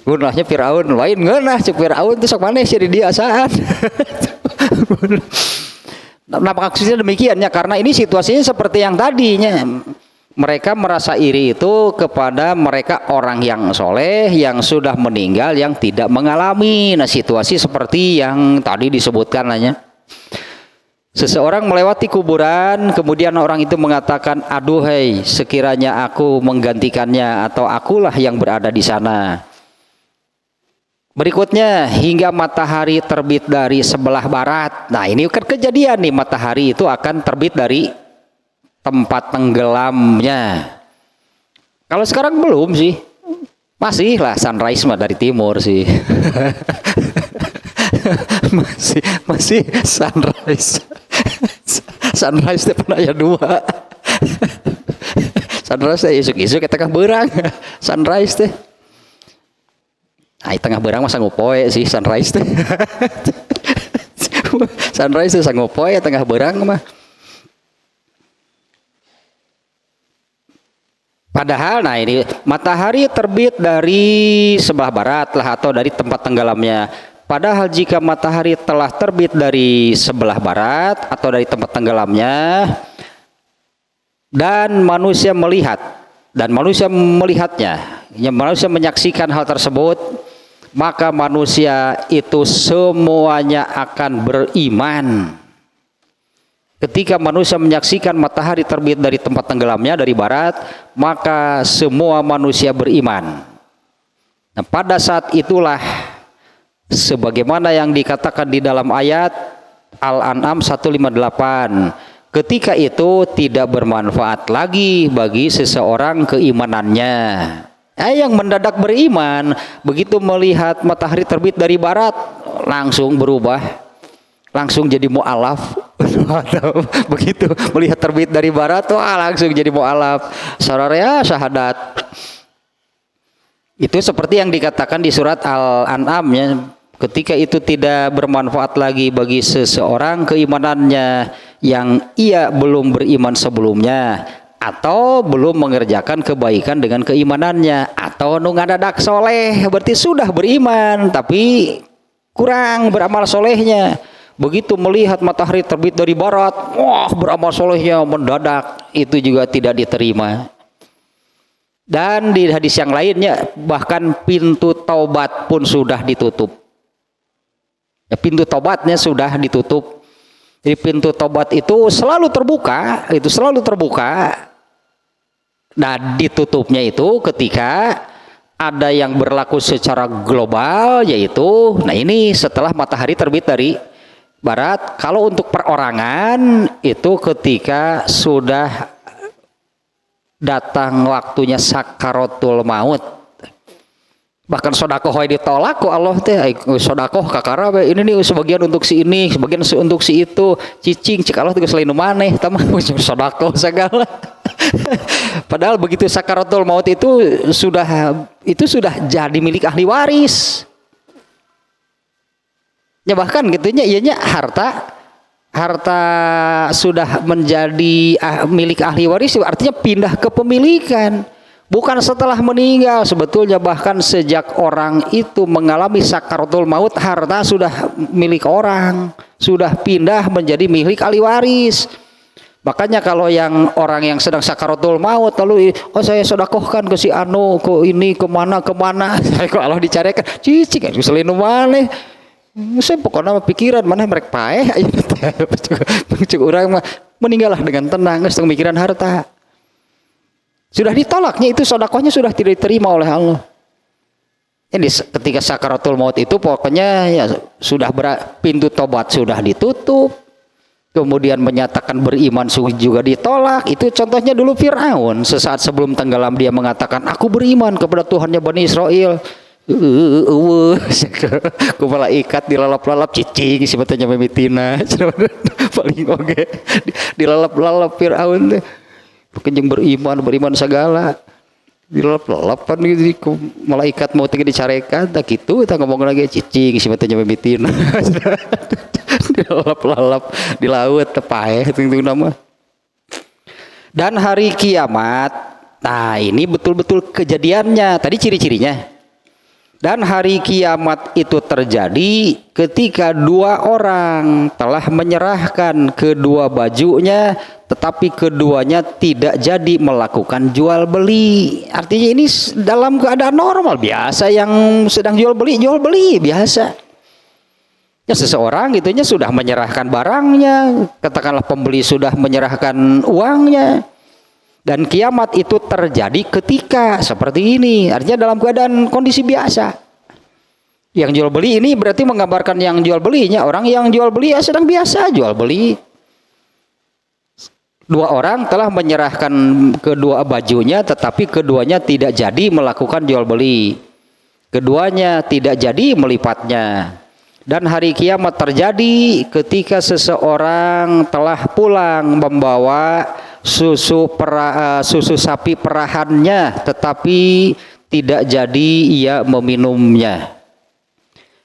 Gunahnya Firaun lain ngeunah cek Firaun teh sok maneh sih di dia saat. Nah maksudnya demikiannya karena ini situasinya seperti yang tadinya. Mereka merasa iri itu kepada mereka orang yang soleh yang sudah meninggal yang tidak mengalami. Nah situasi seperti yang tadi disebutkan hanya. Seseorang melewati kuburan, kemudian orang itu mengatakan, aduhai sekiranya aku menggantikannya atau akulah yang berada di sana. Berikutnya, hingga matahari terbit dari sebelah barat. Nah ini kan kejadian nih, matahari itu akan terbit dari tempat tenggelamnya. Kalau sekarang belum sih, masih lah sunrise mah dari timur sih. masih sunrise. Sunrise teh pernah ya 2. Sunrise teh isuk-isuk kita tengah berang. Sunrise teh. Ai tengah berang mah sanggup poe sih sunrise teh. Sunrise teh sanggup poe tengah berang mah. Padahal nah ini matahari terbit dari sebelah barat lah atau dari tempat tenggelamnya. Padahal jika matahari telah terbit dari sebelah barat atau dari tempat tenggelamnya dan manusia melihat dan manusia melihatnya, yang manusia menyaksikan hal tersebut, maka manusia itu semuanya akan beriman. Ketika manusia menyaksikan matahari terbit dari tempat tenggelamnya dari barat, maka semua manusia beriman. Nah, pada saat itulah sebagaimana yang dikatakan di dalam ayat Al-An'am 158, ketika itu tidak bermanfaat lagi bagi seseorang keimanannya. Yang mendadak beriman begitu melihat matahari terbit dari barat langsung berubah, langsung jadi mu'alaf. Begitu melihat terbit dari barat, wah langsung jadi mu'alaf. Saudara syahadat. Itu seperti yang dikatakan di surat Al-An'am ya. Ketika itu tidak bermanfaat lagi bagi seseorang keimanannya yang ia belum beriman sebelumnya, atau belum mengerjakan kebaikan dengan keimanannya, atau nu ngadadak soleh, berarti sudah beriman tapi kurang beramal solehnya. Begitu melihat matahari terbit dari barat, wah beramal solehnya mendadak, itu juga tidak diterima. Dan di hadis yang lainnya bahkan pintu taubat pun sudah ditutup. Ya, pintu taubatnya sudah ditutup. Jadi pintu taubat itu selalu terbuka, Dan ditutupnya itu ketika ada yang berlaku secara global, yaitu, nah ini setelah matahari terbit dari barat. Kalau untuk perorangan itu ketika sudah datang waktunya sakaratul maut. Bahkan sodakoh ditolak kok Allah teh, sodakoh kakara ini nih sebagian untuk si ini, sebagian untuk si itu, cicing cik Allah tuh selain maneh, tamah sodakoh segala. Padahal begitu sakaratul maut itu sudah jadi milik ahli waris. Ya bahkan gitunya ianya harta sudah menjadi milik ahli waris, artinya pindah kepemilikan. Bukan setelah meninggal, sebetulnya bahkan sejak orang itu mengalami sakaratul maut, harta sudah milik orang, sudah pindah menjadi milik ahli waris. Makanya kalau orang yang sedang sakaratul maut lalu saya sedekahkan ke si anu, ke ini, kemana, saya kok Allah dicarikan, cicing selain mana? Saya pokoknya pikiran mana mereka paeh, orang meninggallah dengan tenang, nggak sedang mikiran harta. Sudah ditolaknya itu sedekahnya sudah tidak diterima oleh Allah. Ini ketika sakaratul maut itu pokoknya ya sudah pintu tobat sudah ditutup. Kemudian menyatakan beriman juga ditolak. Itu contohnya dulu Fir'aun. Sesaat sebelum tenggelam dia mengatakan, aku beriman kepada Tuhannya Bani Israel. Kepala ikat dilalap-lalap cicing sebetulnya memitina. Paling oke dilalap-lalap Fir'aun teh. Bukan beriman segala dilelap-lelapan gitu, malaikat mau tinggi dicarekan tak gitu, kita ngomong lagi cicing sebetulnya memitin dilelap-lelap di laut tepae itu nama. Dan hari kiamat, nah ini betul-betul kejadiannya tadi ciri-cirinya. Dan hari kiamat itu terjadi ketika dua orang telah menyerahkan kedua bajunya, tetapi keduanya tidak jadi melakukan jual beli. Artinya ini dalam keadaan normal biasa, yang sedang jual beli biasa. Ya seseorang gitunya sudah menyerahkan barangnya, katakanlah pembeli sudah menyerahkan uangnya. Dan kiamat itu terjadi ketika seperti ini, artinya dalam keadaan kondisi biasa. Yang jual beli ini berarti menggambarkan yang jual belinya, orang yang jual beli ya sedang biasa jual beli. Dua orang telah menyerahkan kedua bajunya, tetapi keduanya tidak jadi melakukan jual beli. Keduanya tidak jadi melipatnya. Dan hari kiamat terjadi ketika seseorang telah pulang membawa susu sapi perahannya, tetapi tidak jadi ia meminumnya.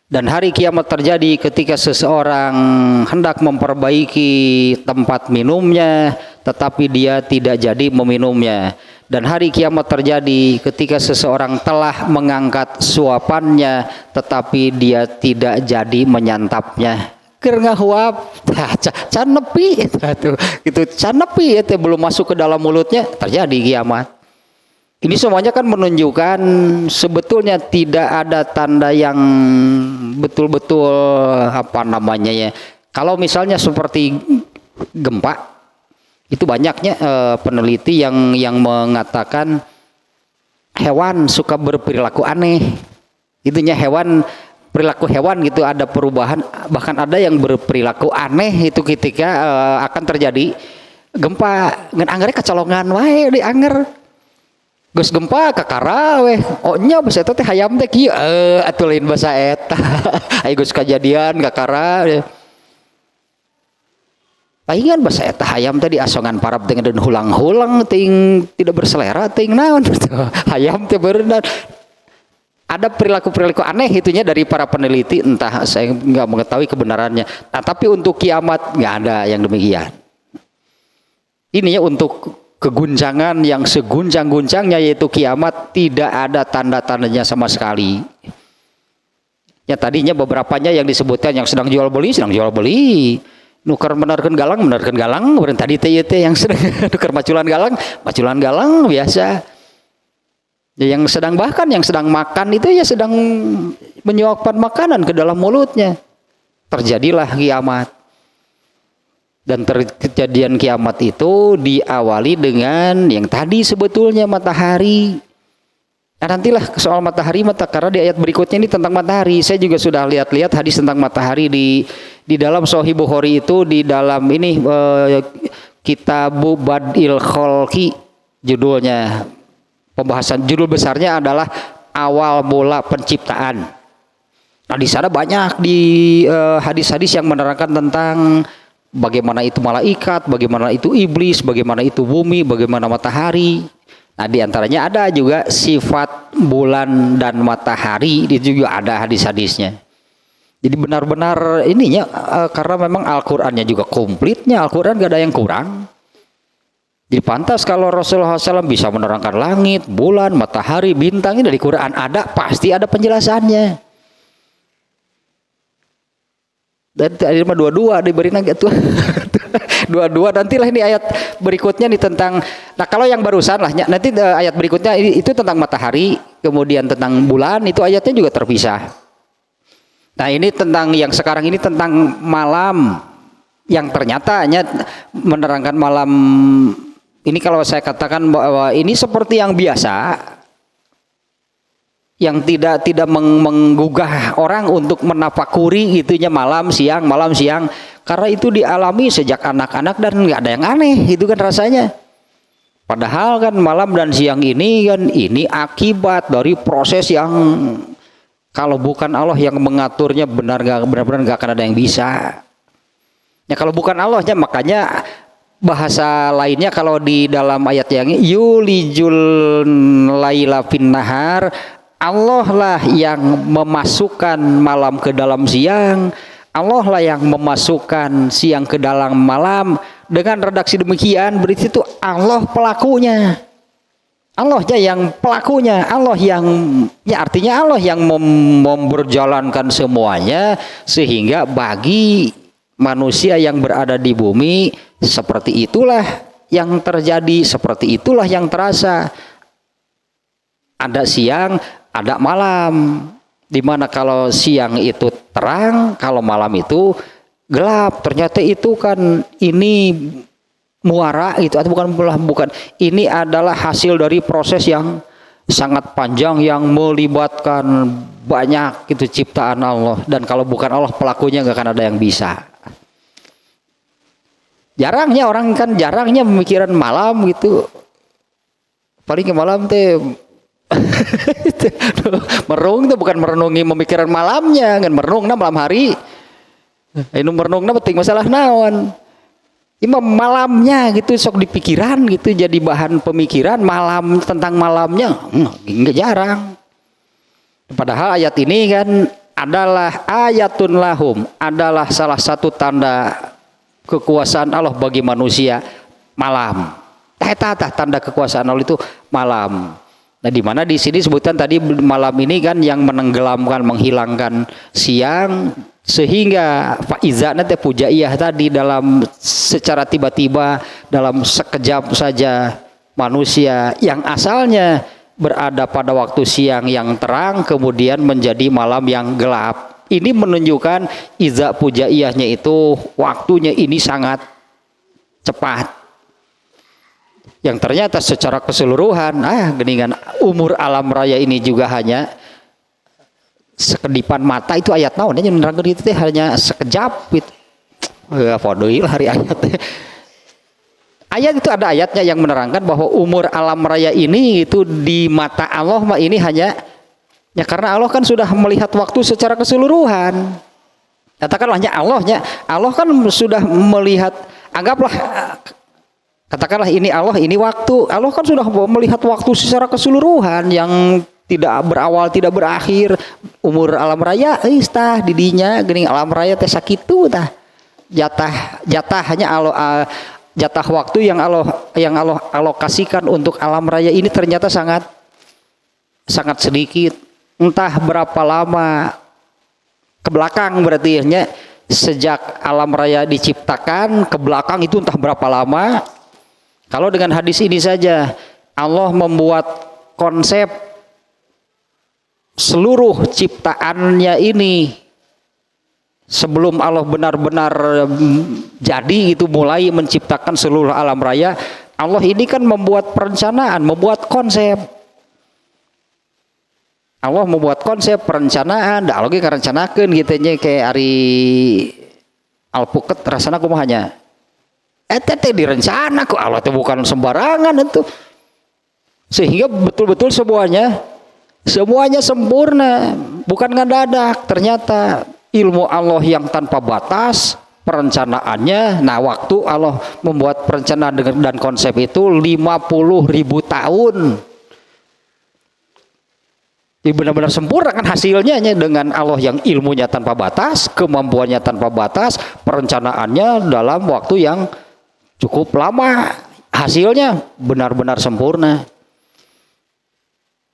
Dan hari kiamat terjadi ketika seseorang hendak memperbaiki tempat minumnya, tetapi dia tidak jadi meminumnya. Dan hari kiamat terjadi ketika seseorang telah mengangkat suapannya, tetapi dia tidak jadi menyantapnya. Keur ngahuap, can nepi itu can nepi itu belum masuk ke dalam mulutnya, terjadi kiamat. Ini semuanya kan menunjukkan sebetulnya tidak ada tanda yang betul-betul apa namanya ya. Kalau misalnya seperti gempa, itu banyaknya peneliti yang mengatakan hewan suka berperilaku aneh. Itunya hewan, perilaku hewan gitu ada perubahan, bahkan ada yang berperilaku aneh itu ketika akan terjadi gempa. Ngan anggernya kecolongan wae di anger. Gus gempa kakara weh, ohnya bahasa eta teh hayam teh kieu atuh lain bahasa eta. Aya geus kajadian kakara. Palingan bahasa eta hayam teh diasongan parab dengan hulang-hulang ting tidak berselera ting naon hayam teh berenang. Ada perilaku-perilaku aneh itunya dari para peneliti, entah saya nggak mengetahui kebenarannya. Nah, tapi untuk kiamat nggak ada yang demikian. Ini ya untuk keguncangan yang seguncang-guncangnya yaitu kiamat tidak ada tanda-tandanya sama sekali. Ya tadinya beberapanya yang disebutkan yang sedang jual beli, nuker menarkeun galang, urang tadi teh yang sedang nuker maculan galang biasa. Ya, yang sedang makan itu ya sedang menyuapkan makanan ke dalam mulutnya. Terjadilah kiamat. Dan kejadian kiamat itu diawali dengan yang tadi sebetulnya matahari. Nah, nantilah soal matahari karena di ayat berikutnya ini tentang matahari. Saya juga sudah lihat-lihat hadis tentang matahari di dalam Sahih Bukhari itu di dalam ini Kitabu Badil Khalqi judulnya. Pembahasan judul besarnya adalah awal mula penciptaan. Nah, di sana banyak di hadis-hadis yang menerangkan tentang bagaimana itu malaikat, bagaimana itu iblis, bagaimana itu bumi, bagaimana matahari. Nah, diantaranya ada juga sifat bulan dan matahari, itu juga ada hadis-hadisnya. Jadi benar-benar ininya karena memang Al-Qur'annya juga komplitnya, Al-Qur'an gak ada yang kurang. Jadi pantas kalau Rasulullah SAW bisa menerangkan langit, bulan, matahari, bintang, ini dari Quran ada, pasti ada penjelasannya. Dan tadi mah dua-dua diberi nugget tuh. Dua-dua nantilah ini ayat berikutnya nih tentang, nah kalau yang barusan lah nanti ayat berikutnya itu tentang matahari, kemudian tentang bulan itu ayatnya juga terpisah. Nah ini tentang yang sekarang ini tentang malam yang ternyata menerangkan malam ini. Kalau saya katakan bahwa ini seperti yang biasa, yang tidak menggugah orang untuk menafakuri itunya malam siang, karena itu dialami sejak anak-anak dan nggak ada yang aneh itu kan rasanya. Padahal kan malam dan siang ini kan ini akibat dari proses yang kalau bukan Allah yang mengaturnya benar-benar nggak akan ada yang bisa. Ya kalau bukan Allahnya, makanya bahasa lainnya kalau di dalam ayat yang yulijul laila fin nahar, Allah lah yang memasukkan malam ke dalam siang, Allah lah yang memasukkan siang ke dalam malam. Dengan redaksi demikian berarti itu Allah pelakunya, Allahnya yang pelakunya, Allah yang ya artinya Allah yang memberjalankan semuanya, sehingga bagi manusia yang berada di bumi seperti itulah yang terjadi, seperti itulah yang terasa. Ada siang, ada malam, dimana kalau siang itu terang, kalau malam itu gelap. Ternyata itu kan ini muara itu, atau bukan, ini adalah hasil dari proses yang sangat panjang yang melibatkan banyak itu ciptaan Allah. Dan kalau bukan Allah pelakunya nggak akan ada yang bisa. Jarangnya orang kan pemikiran malam gitu, paling ke malam teh merung itu bukan merenungi pemikiran malamnya, kan merenungna malam hari. Ini merenungna penting masalah naon. Imam malamnya gitu sok dipikiran gitu, jadi bahan pemikiran malam, tentang malamnya enggak jarang. Padahal ayat ini kan adalah ayatun lahum, adalah salah satu tanda kekuasaan Allah bagi manusia malam. Tanda kekuasaan Allah itu malam. Nah, di mana di sini sebutkan tadi malam ini kan yang menenggelamkan, menghilangkan siang, sehingga faiza nanti pujaiyah tadi dalam secara tiba-tiba dalam sekejap saja manusia yang asalnya berada pada waktu siang yang terang kemudian menjadi malam yang gelap. Ini menunjukkan iza pujaiyahnya itu waktunya ini sangat cepat. Yang ternyata secara keseluruhan geningan umur alam raya ini juga hanya sekedipan mata. Itu ayat naon nya menerangkeun itu teh hanya sekejap gitu. Podoi lah hari ayat teh. Ayat itu ada ayatnya yang menerangkan bahwa umur alam raya ini itu di mata Allah mah ini hanya ya karena Allah kan sudah melihat waktu secara keseluruhan. Katakanlahnya Allah kan sudah melihat, anggaplah katakanlah ini Allah, ini waktu. Allah kan sudah melihat waktu secara keseluruhan yang tidak berawal, tidak berakhir. Umur alam raya tah didinya geuning alam raya teh sakitu tah. Jatah hanya Allah jatah waktu yang Allah alokasikan untuk alam raya ini ternyata sangat sedikit. Entah berapa lama ke belakang berarti ya, sejak alam raya diciptakan ke belakang itu entah berapa lama. Kalau dengan hadis ini saja Allah membuat konsep seluruh ciptaannya ini sebelum Allah benar-benar jadi itu mulai menciptakan seluruh alam raya. Allah ini kan membuat perencanaan, membuat konsep. Allah membuat konsep perencanaan, dah lagi karencanakeun gitu nya kayak ari alpuket rasana kumahanya. Eta teh direncana ku Allah teh bukan sembarangan itu. Sehingga betul-betul semuanya sempurna, bukan ngadadak. Ternyata ilmu Allah yang tanpa batas, perencanaannya, nah waktu Allah membuat perencanaan dan konsep itu 50.000 tahun. Ini benar-benar sempurna kan hasilnya dengan Allah yang ilmunya tanpa batas, kemampuannya tanpa batas, perencanaannya dalam waktu yang cukup lama, hasilnya benar-benar sempurna.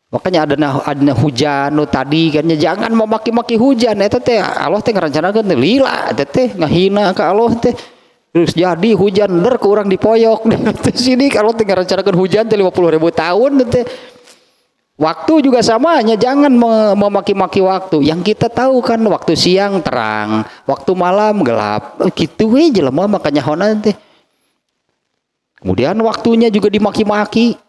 Makanya ada hujan tadi kan jangan memaki-maki hujan eta teh Allah teh ngarencanakeun teh lila eta teh ngahina ka Allah teh terus jadi hujan der ke urang dipoyok di sini kalau teh ngarencanakeun hujan teh 50.000 tahun teh. Waktu juga samanya jangan memaki-maki waktu. Yang kita tahu kan waktu siang terang, waktu malam gelap. Kitu we jelema makanya hona teh. Kemudian waktunya juga dimaki-maki.